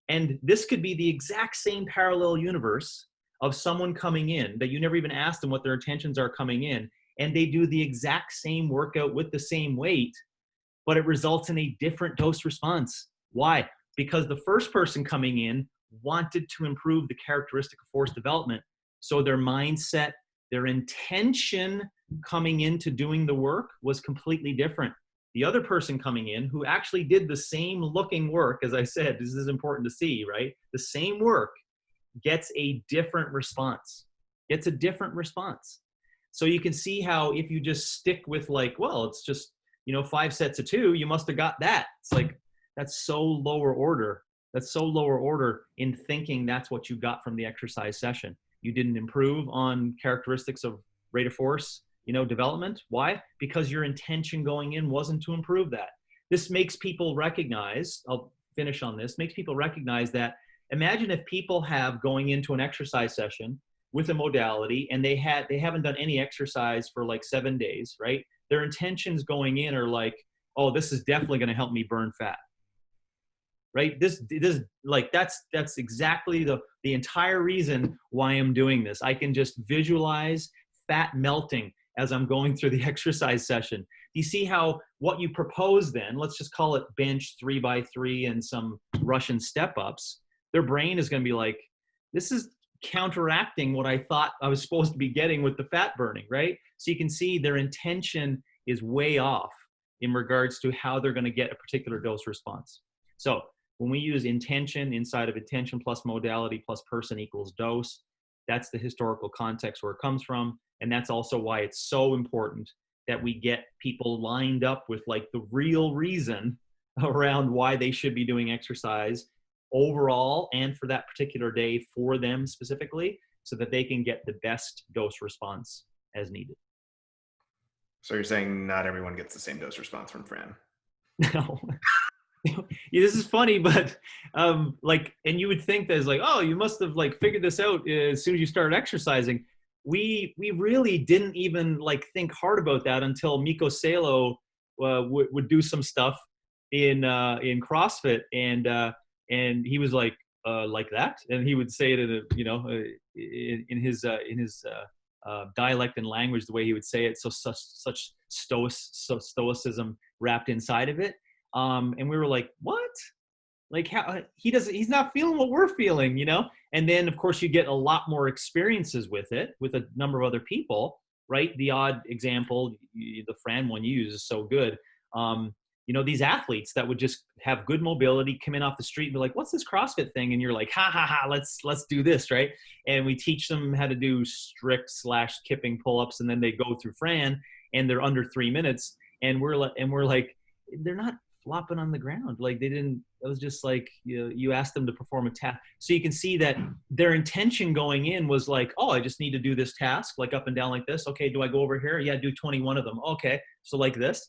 And this could be the exact same parallel universe of someone coming in that you never even asked them what their intentions are coming in, and they do the exact same workout with the same weight, but it results in a different dose response. Why? Because the first person coming in wanted to improve the characteristic of force development. So their mindset, their intention coming into doing the work was completely different. The other person coming in who actually did the same looking work, as I said, this is important to see, right? The same work gets a different response, So you can see how if you just stick with like, well, it's just, 5 sets of 2, you must have got that. It's like, that's so lower order. That's so lower order in thinking that's what you got from the exercise session. You didn't improve on characteristics of rate of force, development. Why? Because your intention going in wasn't to improve that. This makes people recognize, I'll finish on this, makes people recognize that imagine if people have going into an exercise session with a modality and they haven't done any exercise for like 7 days, right? Their intentions going in are like, oh, this is definitely going to help me burn fat. Right? This like that's exactly the entire reason why I'm doing this. I can just visualize fat melting as I'm going through the exercise session. You see how what you propose then, let's just call it bench 3x3 and some Russian step-ups, their brain is going to be like, this is counteracting what I thought I was supposed to be getting with the fat burning, right? So you can see their intention is way off in regards to how they're going to get a particular dose response. So when we use intention inside of intention plus modality plus person equals dose, that's the historical context where it comes from. And that's also why it's so important that we get people lined up with like the real reason around why they should be doing exercise overall and for that particular day for them specifically, so that they can get the best dose response as needed. So you're saying not everyone gets the same dose response from Fran? No. Yeah, this is funny, but like, and you would think that it's like, oh, you must have like figured this out as soon as you started exercising. We really didn't even like think hard about that until Miko Salo would do some stuff in CrossFit, and he was like that, and he would say it in a, in his dialect and language, the way he would say it, so such stoicism wrapped inside of it. And we were like, what? Like how he's not feeling what we're feeling, And then of course you get a lot more experiences with it, with a number of other people, right? The odd example, the Fran one you use is so good. These athletes that would just have good mobility, come in off the street and be like, what's this CrossFit thing? And you're like, ha ha ha, let's do this, right? And we teach them how to do strict / kipping pull-ups, and then they go through Fran and they're under 3 minutes, and we're like, they're not flopping on the ground. Like they didn't, it was just like, you asked them to perform a task. So you can see that their intention going in was like, oh, I just need to do this task, like up and down like this. Okay, do I go over here? Yeah, do 21 of them. Okay, so like this,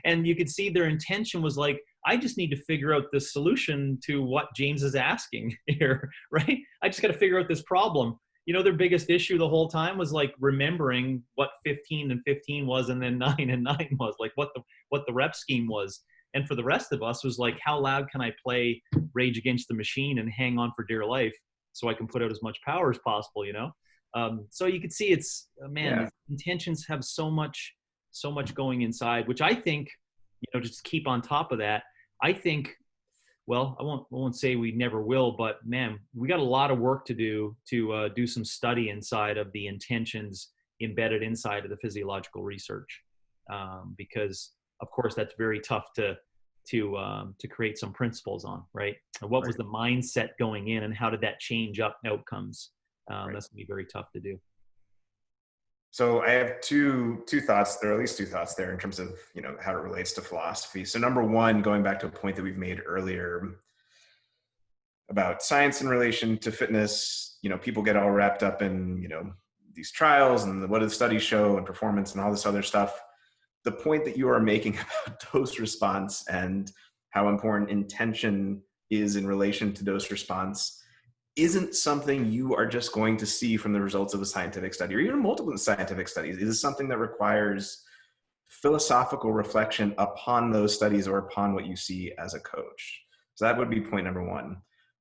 and you could see their intention was like, I just need to figure out the solution to what James is asking here, right? I just got to figure out this problem. Their biggest issue the whole time was like remembering what 15 and 15 was, and then 9 and 9 was, like what the rep scheme was. And for the rest of us was like, how loud can I play Rage Against the Machine and hang on for dear life so I can put out as much power as possible, So you can see it's, intentions have so much going inside, which I think, just keep on top of that. I think, well, I won't say we never will, but man, we got a lot of work to do to do some study inside of the intentions embedded inside of the physiological research, because of course that's very tough to create some principles on, right? And what was the mindset going in, and how did that change up outcomes? That's gonna be very tough to do. So I have two thoughts, or at least two thoughts there in terms of, how it relates to philosophy. So number one, going back to a point that we've made earlier about science in relation to fitness, people get all wrapped up in, these trials and what do the studies show and performance and all this other stuff. The point that you are making about dose response and how important intention is in relation to dose response isn't something you are just going to see from the results of a scientific study or even multiple scientific studies. It is something that requires philosophical reflection upon those studies or upon what you see as a coach. So that would be point number one.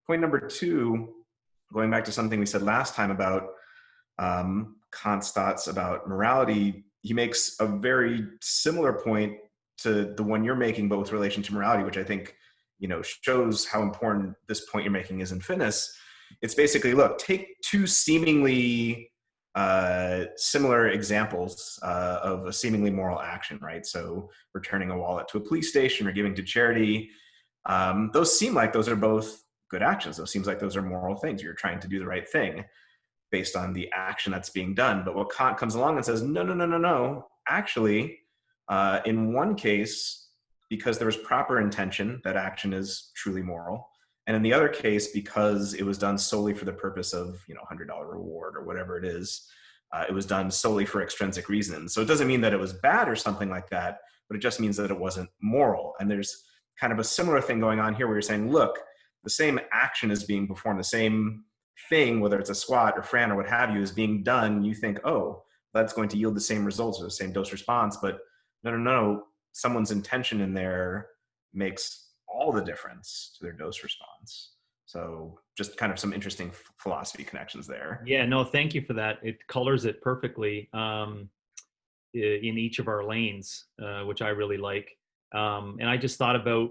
Point number two, going back to something we said last time about Kant's thoughts about morality, he makes a very similar point to the one you're making, but with relation to morality, which I think, shows how important this point you're making is in fitness. It's basically, look, take two seemingly similar examples of a seemingly moral action, right? So returning a wallet to a police station or giving to charity. Those seem like those are both good actions. Those seems like those are moral things. You're trying to do the right thing based on the action that's being done. But what Kant comes along and says, no, no, no, no, no. Actually, in one case, because there was proper intention, that action is truly moral. And in the other case, because it was done solely for the purpose of, $100 reward or whatever it is, it was done solely for extrinsic reasons. So it doesn't mean that it was bad or something like that, but it just means that it wasn't moral. And there's kind of a similar thing going on here where you're saying, look, the same action is being performed, the same thing, whether it's a squat or Fran or what have you, is being done. You think, oh, that's going to yield the same results or the same dose response. But no, someone's intention in there makes all the difference to their dose response. So just kind of some interesting philosophy connections there. Yeah, no, thank you for that. It colors it perfectly in each of our lanes, which I really like. And I just thought about,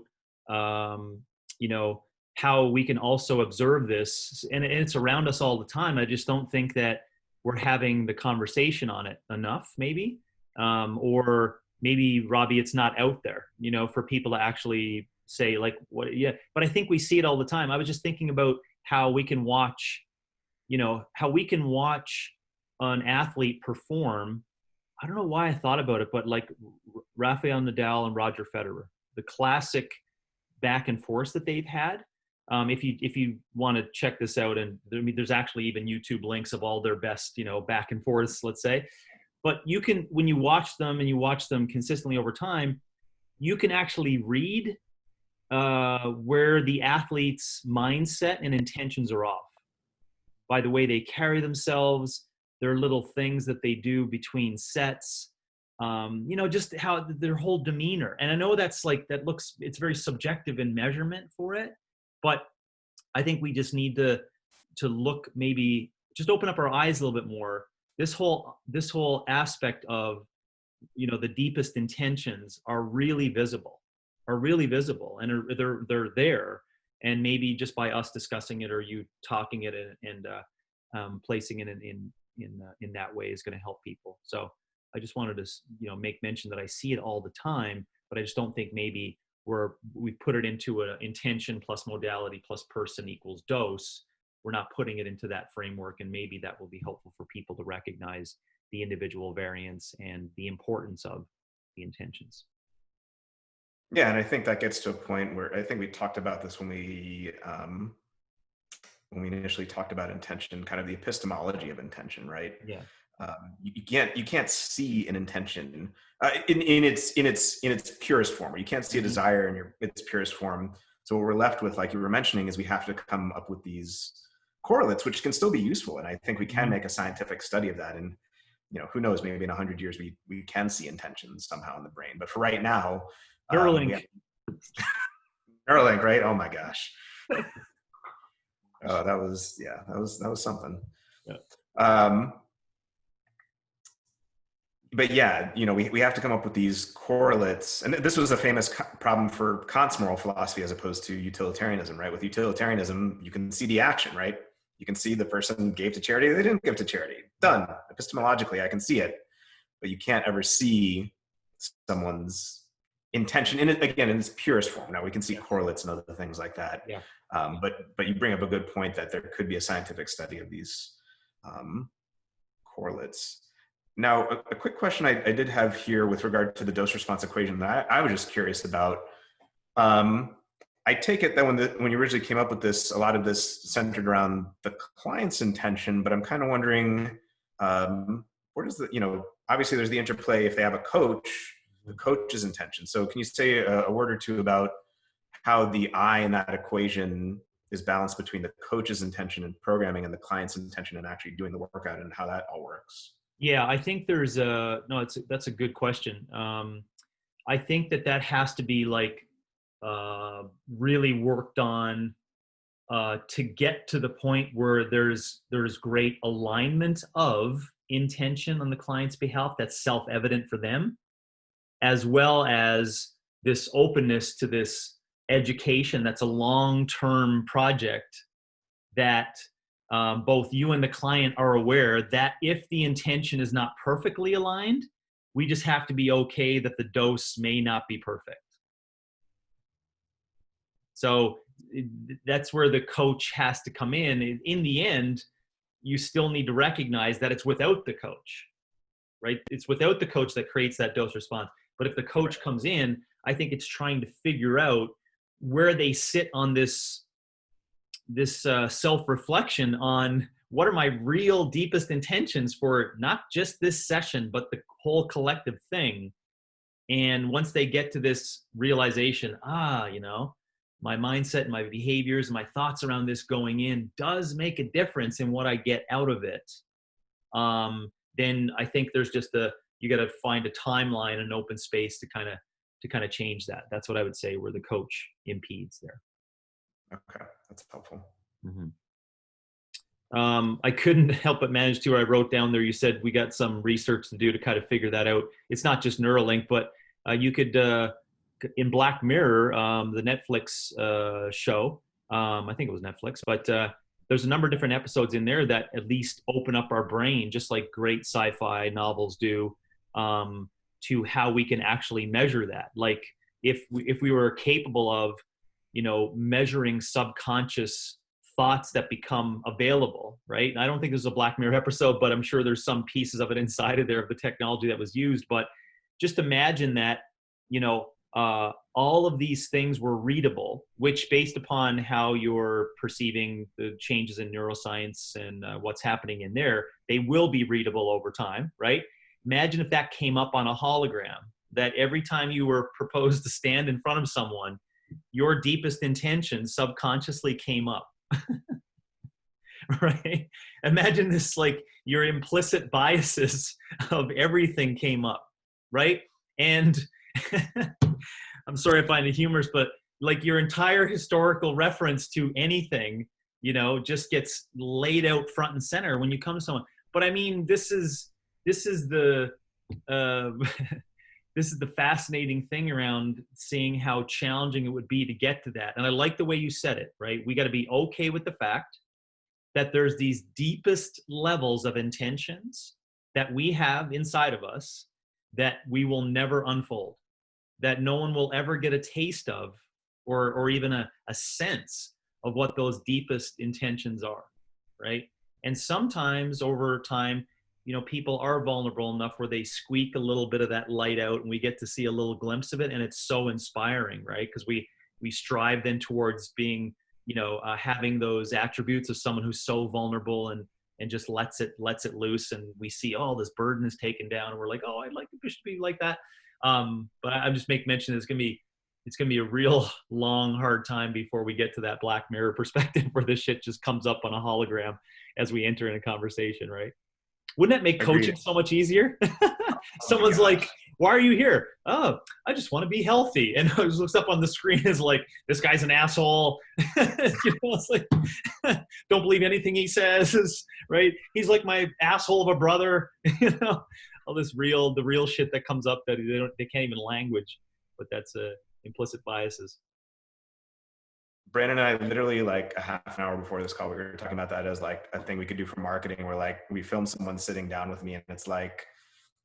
how we can also observe this, and it's around us all the time. I just don't think that we're having the conversation on it enough, maybe, or maybe, Robbie, it's not out there, for people to actually say like, what, yeah. But I think we see it all the time. I was just thinking about how we can watch, an athlete perform. I don't know why I thought about it, but like Rafael Nadal and Roger Federer, the classic back and forth that they've had. If you want to check this out, and there's actually even YouTube links of all their best, back and forths, let's say. But you can, when you watch them and you watch them consistently over time, you can actually read where the athlete's mindset and intentions are off by the way they carry themselves, their little things that they do between sets, just how their whole demeanor. And I know that's like, it's very subjective in measurement for it, but I think we just need to look, maybe just open up our eyes a little bit more. This whole aspect of, the deepest intentions are really visible, and they're there. And maybe just by us discussing it or you talking it and placing it in that way is going to help people. So I just wanted to, make mention that I see it all the time, but I just don't think maybe we put it into an intention plus modality plus person equals dose. We're not putting it into that framework, and maybe that will be helpful for people to recognize the individual variance and the importance of the intentions. Yeah, and I think that gets to a point where I think we talked about this when we initially talked about intention, kind of the epistemology of intention, right? Yeah. You can't see an intention in its purest form, or you can't see a desire in its purest form. So what we're left with, like you were mentioning, is we have to come up with these correlates, which can still be useful. And I think we can make a scientific study of that. And who knows, maybe in 100 years we can see intentions somehow in the brain. But for right now, Neuralink, right? Oh my gosh. Oh, that was something. Yeah. But yeah, we have to come up with these correlates. And this was a famous problem for Kant's moral philosophy as opposed to utilitarianism, right? With utilitarianism, you can see the action, right? You can see the person gave to charity, they didn't give to charity. Done. Epistemologically, I can see it. But you can't ever see someone's intention in it, again, in its purest form. Now we can see correlates and other things like that. Yeah. But you bring up a good point that there could be a scientific study of these correlates. Now, a quick question I did have here with regard to the dose response equation that I was just curious about. Um, I take it that when you originally came up with this, a lot of this centered around the client's intention, but I'm kind of wondering, where does obviously there's the interplay if they have a coach, the coach's intention. So can you say a word or two about how the I in that equation is balanced between the coach's intention and programming and the client's intention and actually doing the workout, and how that all works? Yeah, I think there's that's a good question. I think that has to be like really worked on to get to the point where there's great alignment of intention on the client's behalf that's self-evident for them, as well as this openness to this education that's a long-term project that both you and the client are aware that if the intention is not perfectly aligned, we just have to be okay that the dose may not be perfect. So that's where the coach has to come in. In the end, you still need to recognize that it's without the coach, right? It's without the coach that creates that dose response. But if the coach comes in, I think it's trying to figure out where they sit on this self-reflection on what are my real deepest intentions for not just this session, but the whole collective thing. And once they get to this realization, my mindset and my behaviors and my thoughts around this going in does make a difference in what I get out of it. Then I think there's just you got to find a timeline, an open space to kind of change that. That's what I would say where the coach impedes there. Okay, that's helpful. Mm-hmm. I couldn't help but manage to, I wrote down there, you said we got some research to do to kind of figure that out. It's not just Neuralink, but you could, in Black Mirror, the Netflix show, I think it was Netflix, but there's a number of different episodes in there that at least open up our brain, just like great sci-fi novels do, to how we can actually measure that. Like if we were capable of, measuring subconscious thoughts that become available, right? And I don't think there's a Black Mirror episode, but I'm sure there's some pieces of it inside of there of the technology that was used. But just imagine that, all of these things were readable, which based upon how you're perceiving the changes in neuroscience and what's happening in there, they will be readable over time, right? Imagine if that came up on a hologram, that every time you were proposed to stand in front of someone, your deepest intention subconsciously came up. Right? Imagine this, like your implicit biases of everything came up, right? And I'm sorry if I find it humorous, but like your entire historical reference to anything, just gets laid out front and center when you come to someone. But I mean, this is the this is the fascinating thing around seeing how challenging it would be to get to that. And I like the way you said it, right? We got to be okay with the fact that there's these deepest levels of intentions that we have inside of us that we will never unfold, that no one will ever get a taste of or even a sense of what those deepest intentions are, right? And sometimes over time, people are vulnerable enough where they squeak a little bit of that light out and we get to see a little glimpse of it. And it's so inspiring, right? Because we strive then towards being, having those attributes of someone who's so vulnerable and just lets it loose. And we see, this burden is taken down. And we're like, I'd like to be like that. But I'm just making mention it's going to be a real long, hard time before we get to that Black Mirror perspective where this shit just comes up on a hologram as we enter in a conversation, right? Wouldn't that make coaching so much eeasier? Someone's like, why are you here? Oh, I just want to be healthy. And I just looks up on the screen is like, this guy's an asshole. It's like, don't believe anything he says, right? He's like my asshole of a brother, all this the real shit that comes up that they can't even language, but that's implicit biases. Brandon and I literally like a half an hour before this call, we were talking about that as like a thing we could do for marketing where like we film someone sitting down with me and it's like,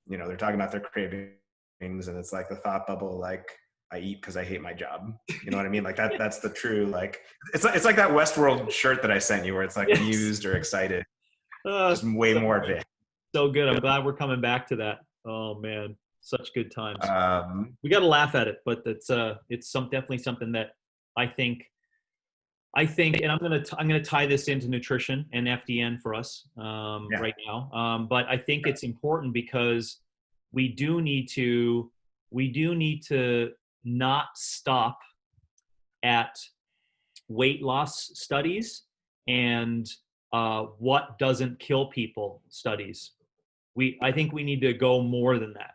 they're talking about their cravings and it's like the thought bubble, like I eat because I hate my job. You know what I mean? Like that's the true, like, it's like that Westworld shirt that I sent you where it's like amused or excited, just way more of it. So good. I'm glad we're coming back to that. Oh man, such good times. Um, We got to laugh at it, but it's definitely something that I think and I'm gonna tie this into nutrition and FDN for us yeah. right now. But I think it's important because we do need to not stop at weight loss studies and what doesn't kill people studies. I think we need to go more than that.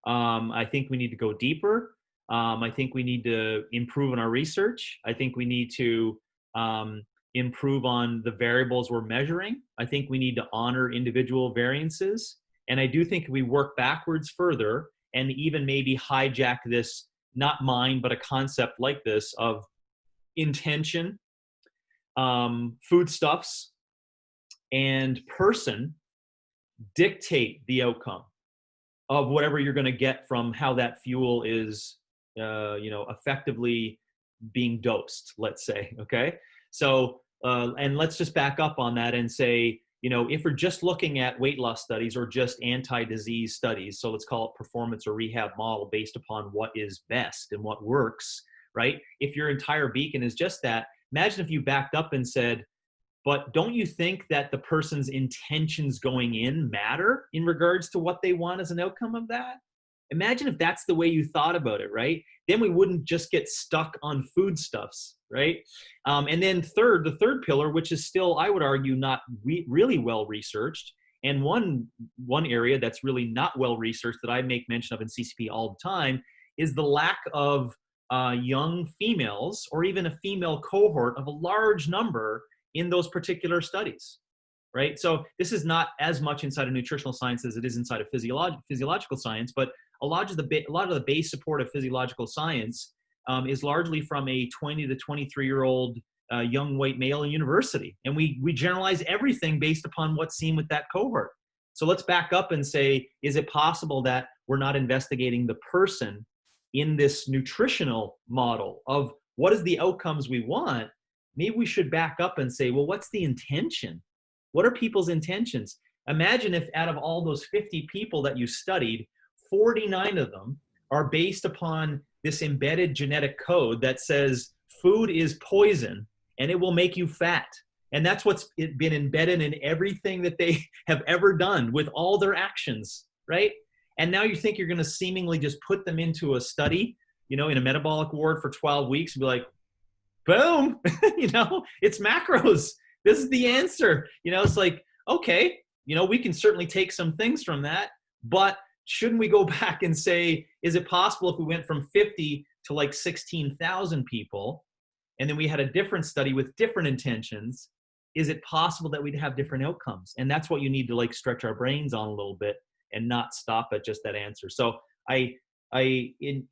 I think we need to go deeper. I think we need to improve on our research. I think we need to improve on the variables we're measuring. I think we need to honor individual variances. And I do think if we work backwards further and even maybe hijack this, not mind, but a concept like this of intention, foodstuffs, and person dictate the outcome of whatever you're going to get from how that fuel is, effectively being dosed, let's say. Okay. So, and let's just back up on that and say, if we're just looking at weight loss studies or just anti-disease studies, so let's call it performance or rehab model based upon what is best and what works, right? If your entire beacon is just that, imagine if you backed up and said, but don't you think that the person's intentions going in matter in regards to what they want as an outcome of that? Imagine if that's the way you thought about it, right? Then we wouldn't just get stuck on foodstuffs, right? And then the third pillar, which is still, I would argue, not really well researched, and one area that's really not well researched that I make mention of in CCP all the time is the lack of young females or even a female cohort of a large number in those particular studies, right? So this is not as much inside of nutritional science as it is inside of physiological science, but a lot of the base support of physiological science is largely from a 20 to 23-year-old young white male in university. And we generalize everything based upon what's seen with that cohort. So let's back up and say, is it possible that we're not investigating the person in this nutritional model of what is the outcomes we want? Maybe we should back up and say, well, what's the intention? What are people's intentions? Imagine if out of all those 50 people that you studied, 49 of them are based upon this embedded genetic code that says food is poison and it will make you fat. And that's what's been embedded in everything that they have ever done with all their actions, right? And now you think you're going to seemingly just put them into a study, in a metabolic ward for 12 weeks and be like, boom, it's macros. This is the answer. It's like, okay, we can certainly take some things from that, but shouldn't we go back and say, is it possible if we went from 50 to like 16,000 people, and then we had a different study with different intentions, is it possible that we'd have different outcomes? And that's what you need to like stretch our brains on a little bit and not stop at just that answer. So I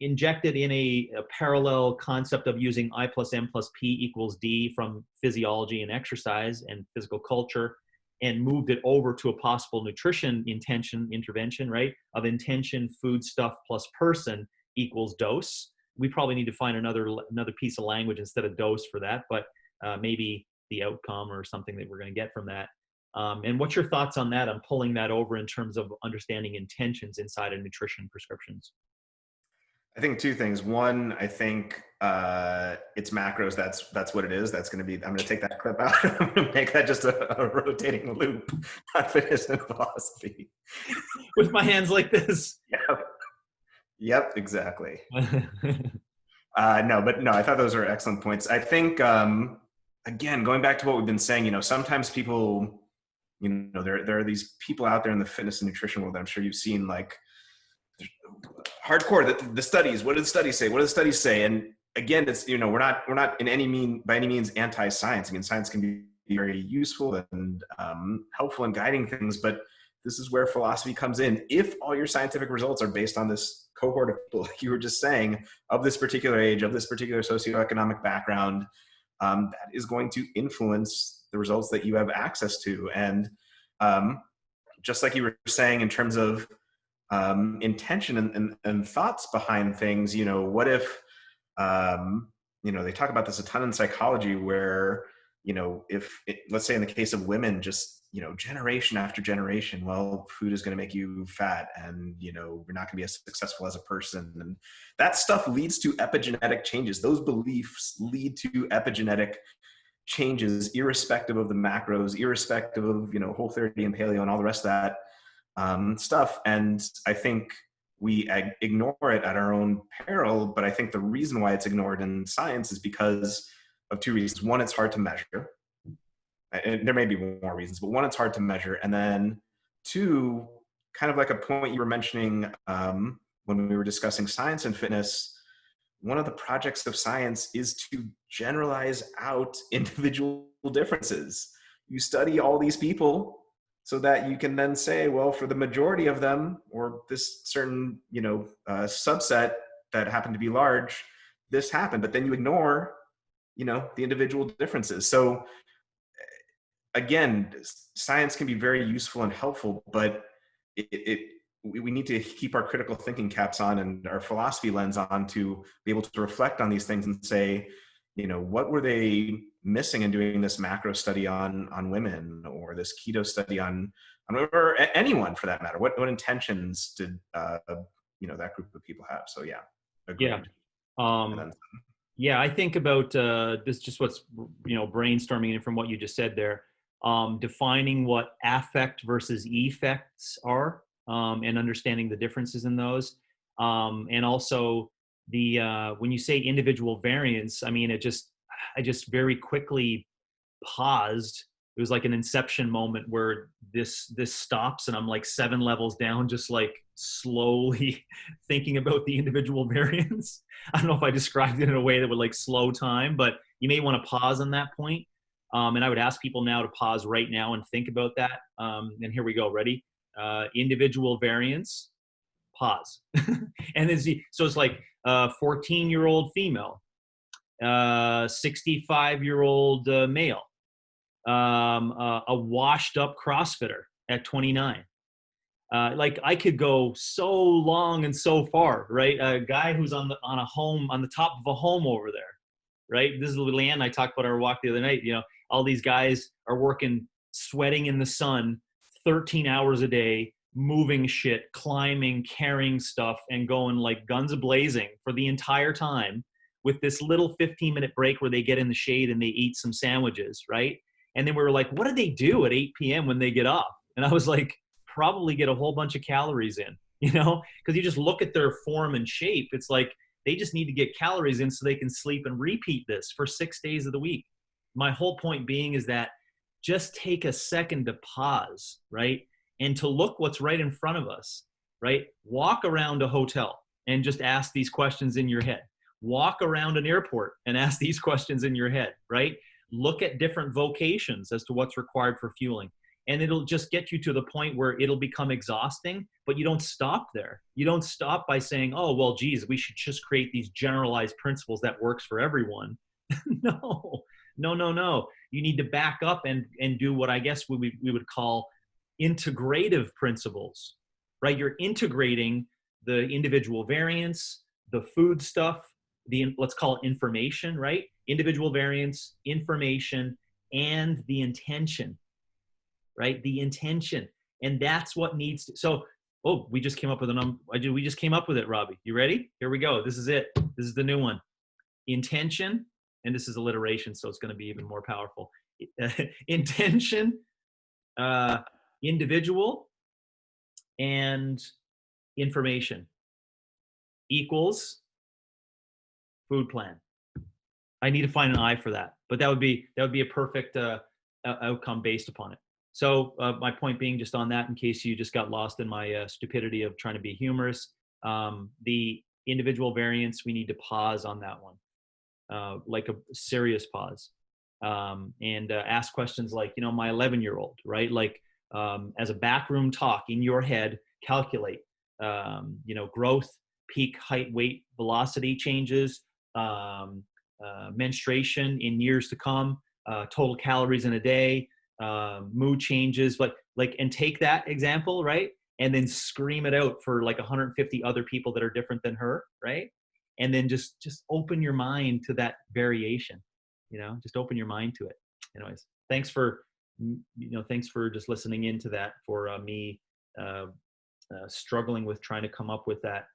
injected in a parallel concept of using I plus M plus P equals D from physiology and exercise and physical culture, and moved it over to a possible nutrition intervention, right? Of intention, food stuff plus person equals dose. We probably need to find another piece of language instead of dose for that, but maybe the outcome or something that we're going to get from that. And what's your thoughts on that? I'm pulling that over in terms of understanding intentions inside of nutrition prescriptions. I think two things. One, I think it's macros. That's what it is. That's going to be. I'm going to take that clip out. I'm going to make that just a rotating loop on fitness and philosophy. With my hands like this. Yep. Exactly. No, I thought those are excellent points. I think again, going back to what we've been saying, sometimes people, there are these people out there in the fitness and nutrition world that I'm sure you've seen, like, hardcore, the studies. What do the studies say? What do the studies say? And again, it's we're not by any means anti-science. I mean, science can be very useful and helpful in guiding things, but this is where philosophy comes in. If all your scientific results are based on this cohort of people, like you were just saying, of this particular age, of this particular socioeconomic background, that is going to influence the results that you have access to. And just like you were saying, in terms of intention and thoughts behind things, what if, they talk about this a ton in psychology, where, let's say in the case of women, just, generation after generation, well, food is going to make you fat, and, you're not going to be as successful as a person. And that stuff leads to epigenetic changes. Those beliefs lead to epigenetic changes, irrespective of the macros, irrespective of, Whole30 and paleo and all the rest of that stuff. And I think we ignore it at our own peril. But I think the reason why it's ignored in science is because of two reasons. One, it's hard to measure. And there may be more reasons, but one, it's hard to measure. And then two, kind of like a point you were mentioning when we were discussing science and fitness, one of the projects of science is to generalize out individual differences. You study all these people so that you can then say, well, for the majority of them, or this certain, subset that happened to be large, this happened. But then you ignore, the individual differences. So again, science can be very useful and helpful, but we need to keep our critical thinking caps on and our philosophy lens on to be able to reflect on these things and say, what were they missing in doing this macro study on women, or this keto study on or anyone for that matter? What intentions did that group of people have? So yeah, agreed. Yeah. Yeah, I think about this, just what's, brainstorming in from what you just said there, defining what affect versus effects are, and understanding the differences in those. And also when you say individual variance, I mean, I just very quickly paused. It was like an inception moment where this stops, and I'm like 7 levels down, just like slowly thinking about the individual variance. I don't know if I described it in a way that would like slow time, but you may want to pause on that point. And I would ask people now to pause right now and think about that. And here we go. Ready? Individual variance, pause. And then so it's like 14-year-old female, 65-year-old male, a washed up CrossFitter at 29. Like I could go so long and so far, right? A guy who's on the top of a home over there, right? This is Leanne. I talked about our walk the other night. All these guys are working, sweating in the sun, 13 hours a day, moving shit, climbing, carrying stuff, and going like guns a-blazing for the entire time, with this little 15-minute break where they get in the shade and they eat some sandwiches, right? And then we were like, what do they do at 8 p.m. when they get up? And I was like, probably get a whole bunch of calories in, because you just look at their form and shape. It's like they just need to get calories in so they can sleep and repeat this for 6 days of the week. My whole point being is that just take a second to pause, right? And to look what's right in front of us, right? Walk around a hotel and just ask these questions in your head. Walk around an airport and ask these questions in your head, right? Look at different vocations as to what's required for fueling. And it'll just get you to the point where it'll become exhausting, but you don't stop there. You don't stop by saying, oh, well, geez, we should just create these generalized principles that works for everyone. No. You need to back up and do what I guess we would call integrative principles, right? You're integrating the individual variance, the food stuff, let's call it information, right? Individual variance, information, and the intention, right? The intention. And that's what needs to, so, we just came up with we just came up with it, Robbie. You ready? Here we go. This is it. This is the new one. Intention, and this is alliteration, so it's going to be even more powerful. Intention, individual, and information equals food plan. I need to find an I for that, but that would be a perfect outcome based upon it. So my point being, just on that, in case you just got lost in my stupidity of trying to be humorous, the individual variance, we need to pause on that one, like a serious pause, and ask questions like, my 11-year-old, right? Like as a backroom talk in your head, calculate, growth, peak height, weight, velocity changes, menstruation in years to come, total calories in a day, mood changes, and take that example, right? And then scream it out for like 150 other people that are different than her, right? And then just open your mind to that variation, just open your mind to it. anyways, thanks for just listening into that for me struggling with trying to come up with that,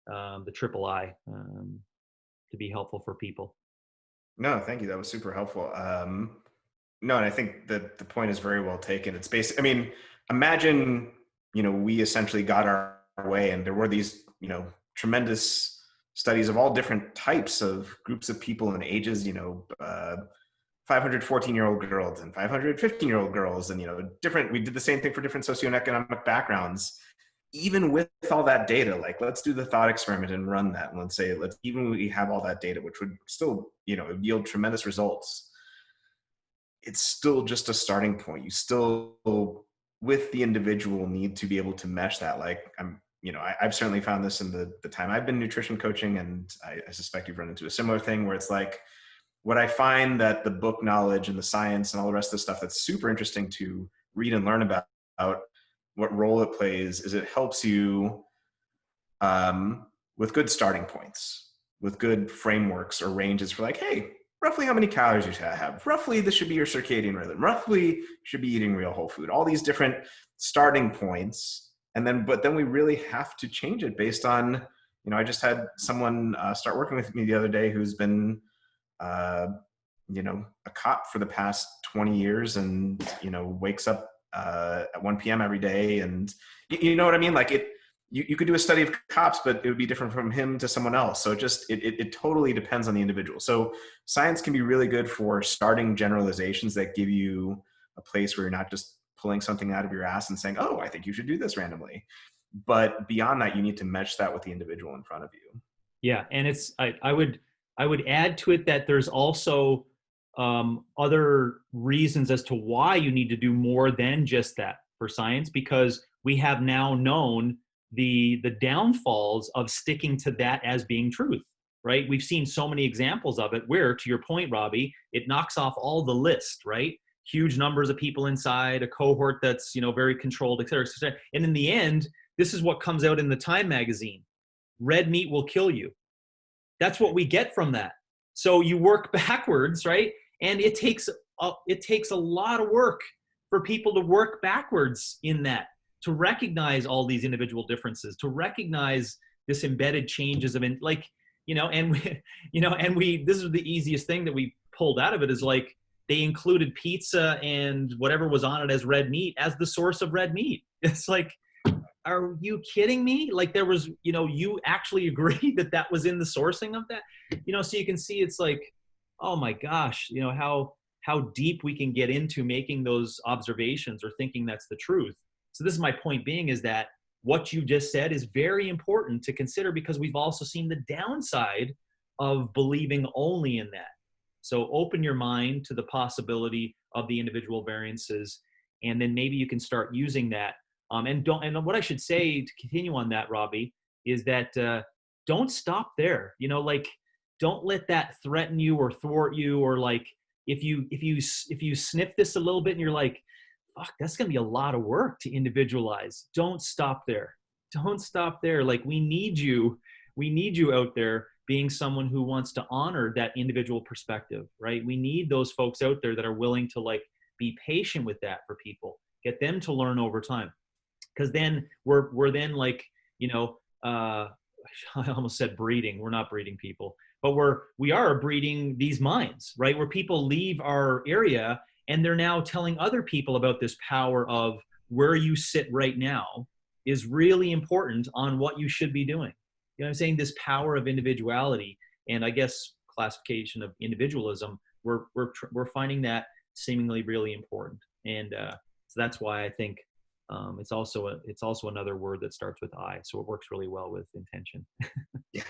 the triple I, to be helpful for people. No, thank you. That was super helpful. No, and I think that the point is very well taken. It's basic. I mean, imagine, we essentially got our way, and there were these, tremendous studies of all different types of groups of people and ages, 514-year-old girls and 515-year-old girls, and, we did the same thing for different socioeconomic backgrounds. Even with all that data, like, let's do the thought experiment and run that. And even when we have all that data, which would still, yield tremendous results, it's still just a starting point. You still, with the individual, need to be able to mesh that. Like, I've certainly found this in the time I've been nutrition coaching, and I suspect you've run into a similar thing where it's like, what I find that the book knowledge and the science and all the rest of the stuff that's super interesting to read and learn about what role it plays is it helps you with good starting points, with good frameworks or ranges for like, hey, roughly how many calories you should have. Roughly, this should be your circadian rhythm. Roughly, you should be eating real whole food. All these different starting points. But then we really have to change it based on, I just had someone start working with me the other day who's been, a cop for the past 20 years and, wakes up at 1 p.m. every day. And you know what I mean? Like you could do a study of cops, but it would be different from him to someone else. So it totally depends on the individual. So science can be really good for starting generalizations that give you a place where you're not just pulling something out of your ass and saying, oh, I think you should do this randomly. But beyond that, you need to mesh that with the individual in front of you. Yeah. And I would add to it that there's also other reasons as to why you need to do more than just that for science, because we have now known the downfalls of sticking to that as being truth, right? We've seen so many examples of it where, to your point, Robbie, it knocks off all the list, right? Huge numbers of people inside, a cohort that's, very controlled, et cetera, et cetera. And in the end, this is what comes out in the Time magazine. Red meat will kill you. That's what we get from that. So you work backwards, right? And it takes a lot of work for people to work backwards in that, to recognize all these individual differences, to recognize this embedded changes of this is the easiest thing that we pulled out of it is like they included pizza and whatever was on it as red meat as the source of red meat. It's like, are you kidding me? Like there was, you actually agreed that was in the sourcing of that, so you can see it's like, oh my gosh, how deep we can get into making those observations or thinking that's the truth. So this is my point being is that what you just said is very important to consider because we've also seen the downside of believing only in that. So open your mind to the possibility of the individual variances, and then maybe you can start using that. And what I should say to continue on that, Robbie, is that don't stop there. Don't let that threaten you or thwart you, or like if you sniff this a little bit and you're like, fuck, that's gonna be a lot of work to individualize. Don't stop there. Don't stop there. Like we need you out there being someone who wants to honor that individual perspective, right? We need those folks out there that are willing to like be patient with that for people, get them to learn over time. Because then we're then like, I almost said breeding. We're not breeding people, but we are breeding these minds, right? Where people leave our area and they're now telling other people about this power of where you sit right now is really important on what you should be doing. You know what I'm saying? This power of individuality and I guess classification of individualism, we're finding that seemingly really important. And so that's why I think it's also another word that starts with I. So it works really well with intention. Yeah.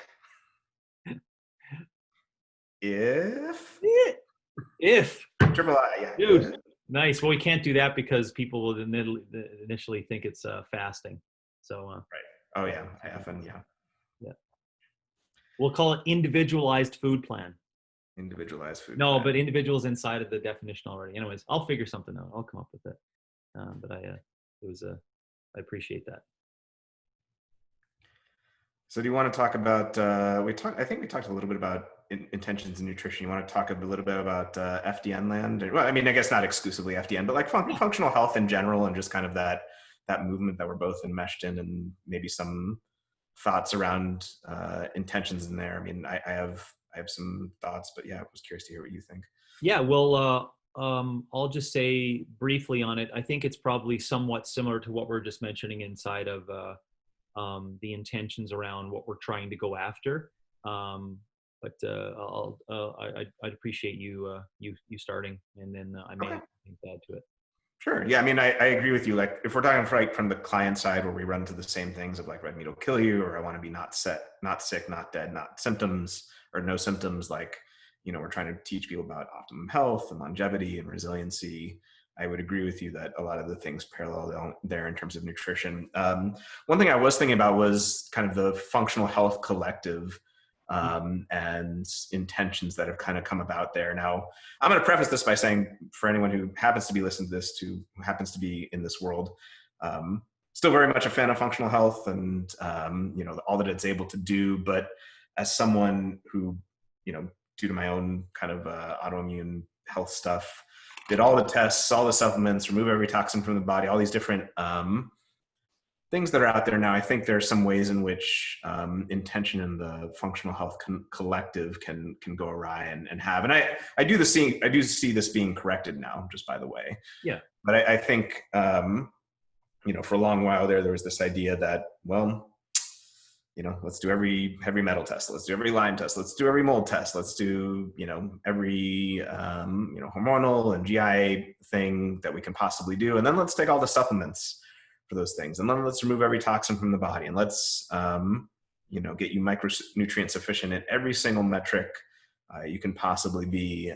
If triple I, yeah. Dude, nice. Well, we can't do that because people will initially think it's fasting. So right. Oh yeah, I often yeah. We'll call it individualized food plan. Individualized food. No, plan. but individual's inside of the definition already. Anyways, I'll figure something out. I'll come up with it. But I appreciate that. So do you want to talk about, I think we talked a little bit about intentions in nutrition. You want to talk a little bit about FDN land? Well, I mean, I guess not exclusively FDN, but like functional health in general, and just kind of that movement that we're both enmeshed in, and maybe some thoughts around intentions in there. I mean, I have some thoughts, but yeah, I was curious to hear what you think. Yeah, well, I'll just say briefly on it. I think it's probably somewhat similar to what we're just mentioning inside of the intentions around what we're trying to go after. But I'd appreciate you starting, and then I may Okay. have things to add to it. Sure. Yeah. I mean, I agree with you. Like, if we're talking from the client side, where we run into the same things of like red meat will kill you, or I want to be not sick, not dead, not symptoms or no symptoms. Like, we're trying to teach people about optimum health and longevity and resiliency. I would agree with you that a lot of the things parallel there in terms of nutrition. One thing I was thinking about was kind of the functional health collective and intentions that have kind of come about there. Now, I'm going to preface this by saying, for anyone who happens to be listening to this, who happens to be in this world, still very much a fan of functional health and all that it's able to do. But as someone who, due to my own kind of autoimmune health stuff, did all the tests, all the supplements, remove every toxin from the body, all these different things that are out there now, I think there are some ways in which intention in the functional health collective can go awry and have. And I do see this being corrected now, just by the way. Yeah. But I think for a long while there was this idea that, well, let's do every heavy metal test, let's do every Lyme test, let's do every mold test, let's do every hormonal and GI thing that we can possibly do, and then let's take all the supplements for those things, and then let's remove every toxin from the body, and let's get you micronutrient sufficient in every single metric you can possibly be.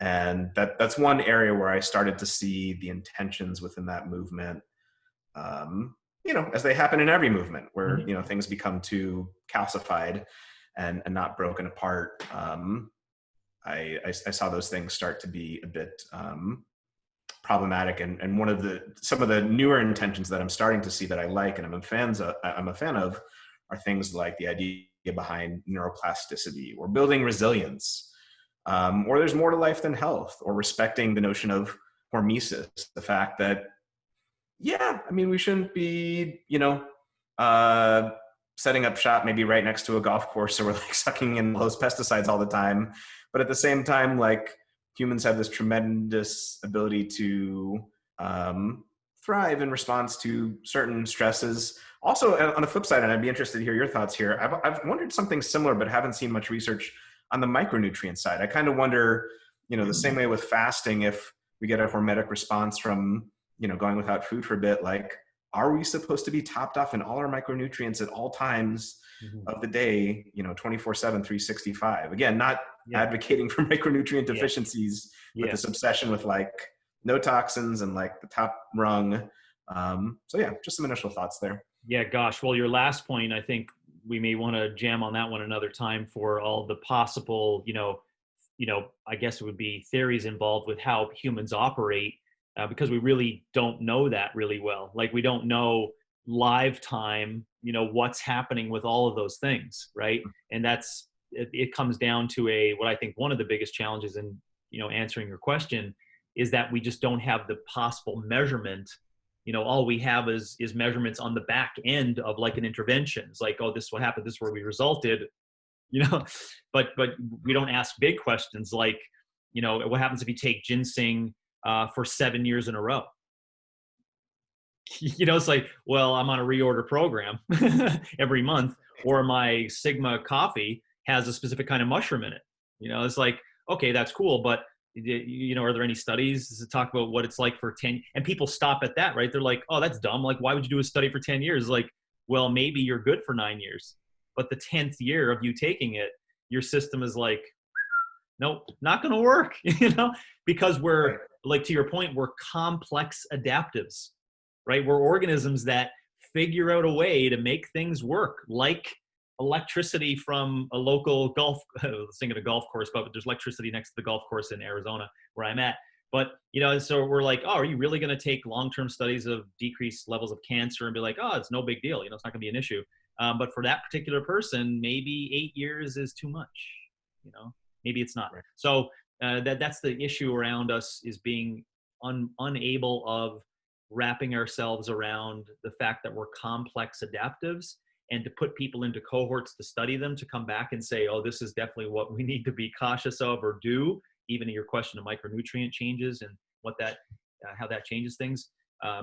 And that's one area where I started to see the intentions within that movement, as they happen in every movement, where things become too calcified and not broken apart. I saw those things start to be a bit problematic, and some of the newer intentions that I'm starting to see that I like and I'm a fan of are things like the idea behind neuroplasticity, or building resilience, or there's more to life than health, or respecting the notion of hormesis, the fact that we shouldn't be setting up shop maybe right next to a golf course, so we're like sucking in those pesticides all the time, but at the same time, like, humans have this tremendous ability to thrive in response to certain stresses. Also, on the flip side, and I'd be interested to hear your thoughts here, I've wondered something similar, but haven't seen much research on the micronutrient side. I kind of wonder, the same way with fasting, if we get a hormetic response from, going without food for a bit, like, are we supposed to be topped off in all our micronutrients at all times of the day, 24/7, 365? Again, not advocating for micronutrient deficiencies, but this obsession with like no toxins and like the top rung. So yeah, just some initial thoughts there. Yeah, gosh. Well, your last point, I think we may want to jam on that one another time, for all the possible, I guess it would be theories involved with how humans operate, because we really don't know that really well. Like, we don't know live time, what's happening with all of those things, right? And it comes down to what I think one of the biggest challenges in, answering your question is that we just don't have the possible measurement. All we have is measurements on the back end of like an intervention. It's like, oh, this is what happened, this is where we resulted, but we don't ask big questions like, what happens if you take ginseng for 7 years in a row? It's like, well, I'm on a reorder program every month, or my Sigma coffee has a specific kind of mushroom in it. It's like, okay, that's cool, but are there any studies to talk about what it's like for 10? And people stop at that, right? They're like, oh, that's dumb. Like, why would you do a study for 10 years? Like, well, maybe you're good for 9 years, but the 10th year of you taking it, your system is like, nope, not going to work, because we're, like, to your point, we're complex adaptives, right? We're organisms that figure out a way to make things work, like electricity from a local golf, I was thinking a golf course, but there's electricity next to the golf course in Arizona where I'm at. But, so we're like, oh, are you really going to take long-term studies of decreased levels of cancer and be like, oh, it's no big deal, it's not going to be an issue. But for that particular person, maybe 8 years is too much, maybe it's not. Right. So that's the issue around us, is being unable of wrapping ourselves around the fact that we're complex adaptives, and to put people into cohorts to study them, to come back and say, oh, this is definitely what we need to be cautious of or do, even in your question of micronutrient changes and what that, how that changes things.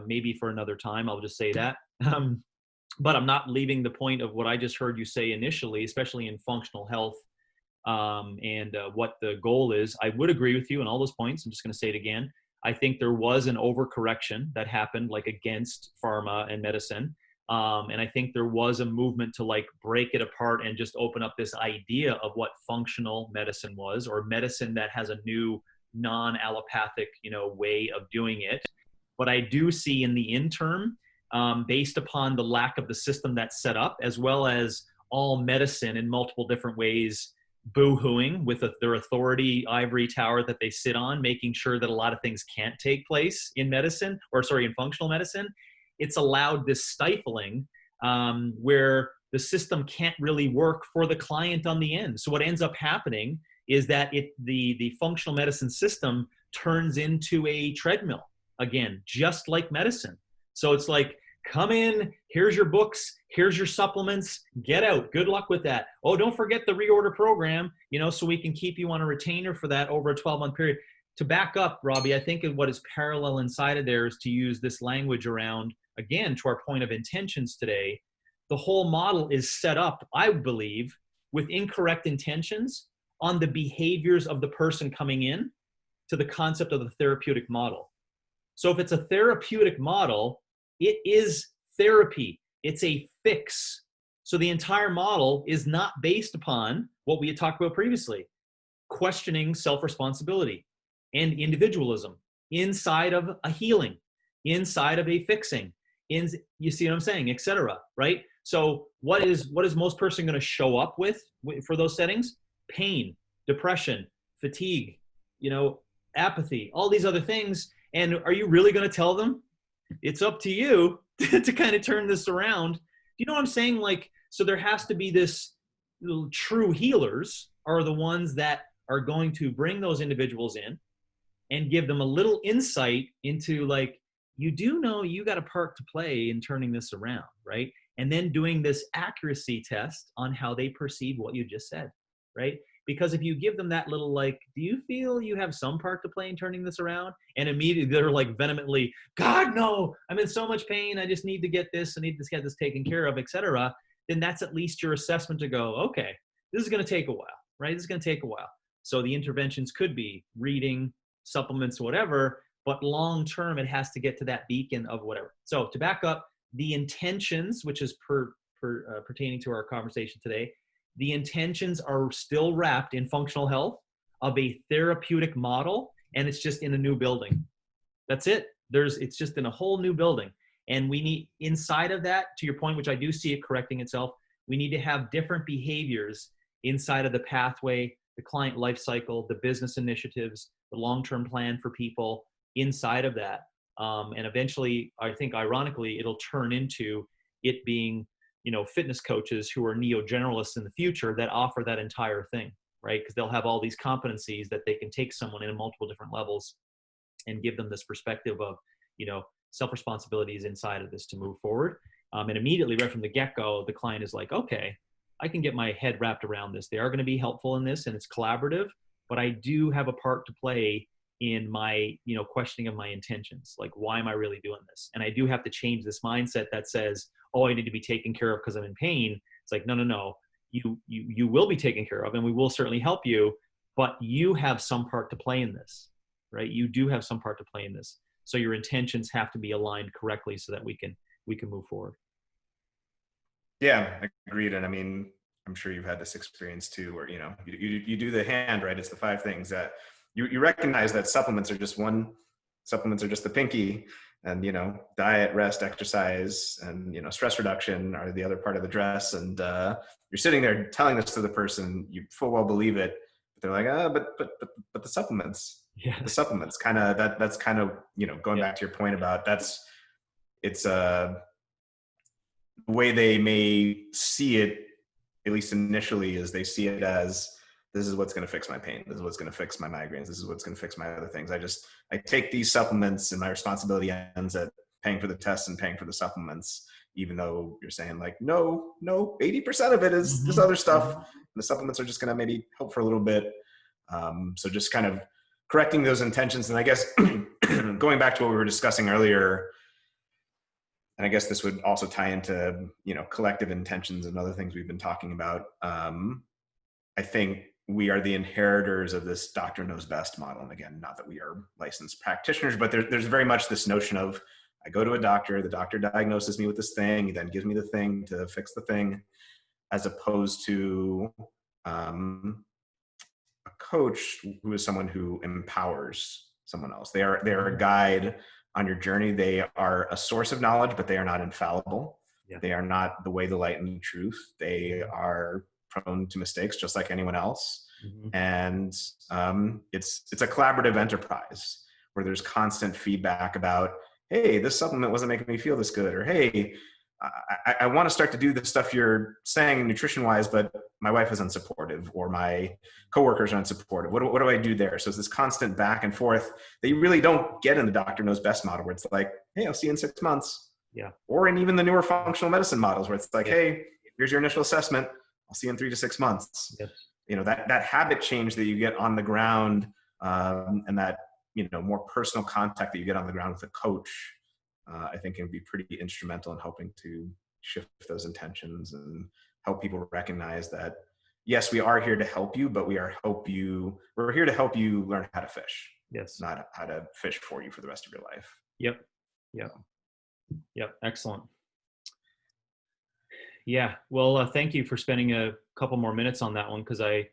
Maybe for another time, I'll just say that. But I'm not leaving the point of what I just heard you say initially, especially in functional health, and what the goal is. I would agree with you on all those points. I'm just going to say it again. I think there was an overcorrection that happened, like against pharma and medicine. And I think there was a movement to like break it apart and just open up this idea of what functional medicine was, or medicine that has a new non-allopathic, way of doing it. But I do see in the interim, based upon the lack of the system that's set up, as well as all medicine in multiple different ways boo-hooing with their authority ivory tower that they sit on, making sure that a lot of things can't take place in medicine, in functional medicine. It's allowed this stifling, where the system can't really work for the client on the end. So what ends up happening is that the functional medicine system turns into a treadmill again, just like medicine. So it's like, come in, here's your books, here's your supplements, get out, good luck with that. Oh, don't forget the reorder program, so we can keep you on a retainer for that over a 12-month period. To back up, Robbie, I think what is parallel inside of there is to use this language around, again, to our point of intentions today. The whole model is set up, I believe, with incorrect intentions on the behaviors of the person coming in to the concept of the therapeutic model. So if it's a therapeutic model, it is therapy. It's a fix. So the entire model is not based upon what we had talked about previously, questioning self-responsibility and individualism inside of a healing, inside of a fixing, you see what I'm saying, et cetera, right? So what is most person going to show up with for those settings? Pain, depression, fatigue, apathy, all these other things. And are you really going to tell them? It's up to you to kind of turn this around. You know what I'm saying? Like, so there has to be this, true healers are the ones that are going to bring those individuals in and give them a little insight into, like, you do know you got a part to play in turning this around, right? And then doing this accuracy test on how they perceive what you just said, right? Because if you give them that little, like, do you feel you have some part to play in turning this around? And immediately they're like vehemently, God, no, I'm in so much pain. I just need to get this. I need to get this taken care of, et cetera. Then that's at least your assessment to go, okay, this is going to take a while, right? This is going to take a while. So the interventions could be reading, supplements, whatever, but long-term, it has to get to that beacon of whatever. So to back up, the intentions, which is pertaining to our conversation today, the intentions are still wrapped in functional health of a therapeutic model, and it's just in a new building. That's it. It's just in a whole new building. And we need, inside of that, to your point, which I do see it correcting itself, we need to have different behaviors inside of the pathway, the client life cycle, the business initiatives, the long-term plan for people inside of that. And eventually, I think ironically, it'll turn into it being, fitness coaches who are neo-generalists in the future that offer that entire thing, right? Because they'll have all these competencies that they can take someone in multiple different levels and give them this perspective of, self-responsibilities inside of this to move forward. And immediately, right from the get-go, the client is like, okay, I can get my head wrapped around this. They are going to be helpful in this, and it's collaborative, but I do have a part to play in my, questioning of my intentions. Like, why am I really doing this? And I do have to change this mindset that says, oh, I need to be taken care of because I'm in pain. It's like, no. You will be taken care of, and we will certainly help you, but you have some part to play in this, right? You do have some part to play in this. So your intentions have to be aligned correctly so that we can move forward. Yeah, agreed. And I mean, I'm sure you've had this experience too, where, you do the hand, right? It's the 5 things that you recognize that supplements are just the pinky, and, diet, rest, exercise, and, stress reduction are the other part of the dress. And you're sitting there telling this to the person, you full well believe it, but they're like, but the supplements, Yes. the supplements kind of, that's kind of, going back to your point about it's the way they may see it, at least initially, is they see it as, this is what's going to fix my pain. This is what's going to fix my migraines. This is what's going to fix my other things. I take these supplements and my responsibility ends at paying for the tests and paying for the supplements, even though you're saying like, no, 80% of it is this other stuff. And the supplements are just going to maybe help for a little bit. So just kind of correcting those intentions. And I guess going back to what we were discussing earlier, and I guess this would also tie into, collective intentions and other things we've been talking about. I think we are the inheritors of this doctor knows best model. And again, not that we are licensed practitioners, but there's very much this notion of, I go to a doctor, the doctor diagnoses me with this thing, he then gives me the thing to fix the thing, as opposed to a coach who is someone who empowers someone else. They are a guide on your journey. They are a source of knowledge, but they are not infallible. Yeah. They are not the way, the light, and the truth. They are prone to mistakes just like anyone else. Mm-hmm. And it's a collaborative enterprise where there's constant feedback about, hey, this supplement wasn't making me feel this good, or hey, I want to start to do the stuff you're saying nutrition wise, but my wife is unsupportive or my coworkers are unsupportive. What do I do there? So it's this constant back and forth that you really don't get in the doctor knows best model, where it's like, hey, I'll see you in 6 months. Yeah. Or in even the newer functional medicine models where it's like, hey, here's your initial assessment. I'll see you in 3 to 6 months. Yes. That habit change that you get on the ground, and that, more personal contact that you get on the ground with a coach, I think can be pretty instrumental in helping to shift those intentions and help people recognize that, yes, we are here to help you, but we're here to help you learn how to fish. Yes. Not how to fish for you for the rest of your life. Yep. Excellent. Yeah. Well, thank you for spending a couple more minutes on that one, because I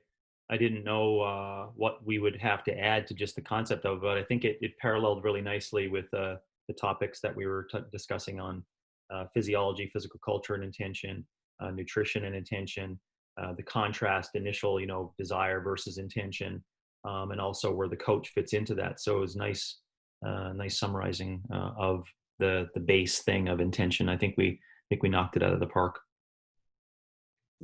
didn't know what we would have to add to just the concept of it, but I think it paralleled really nicely with the topics that we were discussing on physiology, physical culture and intention, nutrition and intention, the contrast, initial, desire versus intention, and also where the coach fits into that. So it was nice summarizing of the base thing of intention. I think we knocked it out of the park.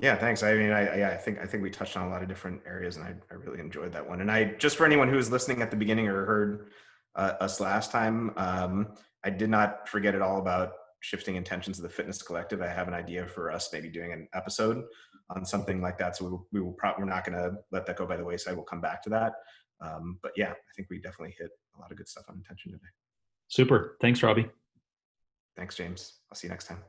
Yeah, thanks. I mean, I think we touched on a lot of different areas, and I really enjoyed that one. And just for anyone who was listening at the beginning or heard us last time, I did not forget at all about shifting intentions of the fitness collective. I have an idea for us maybe doing an episode on something like that. So we're not going to let that go by the wayside. We'll come back to that. But yeah, I think we definitely hit a lot of good stuff on intention today. Super. Thanks, Robbie. Thanks, James. I'll see you next time.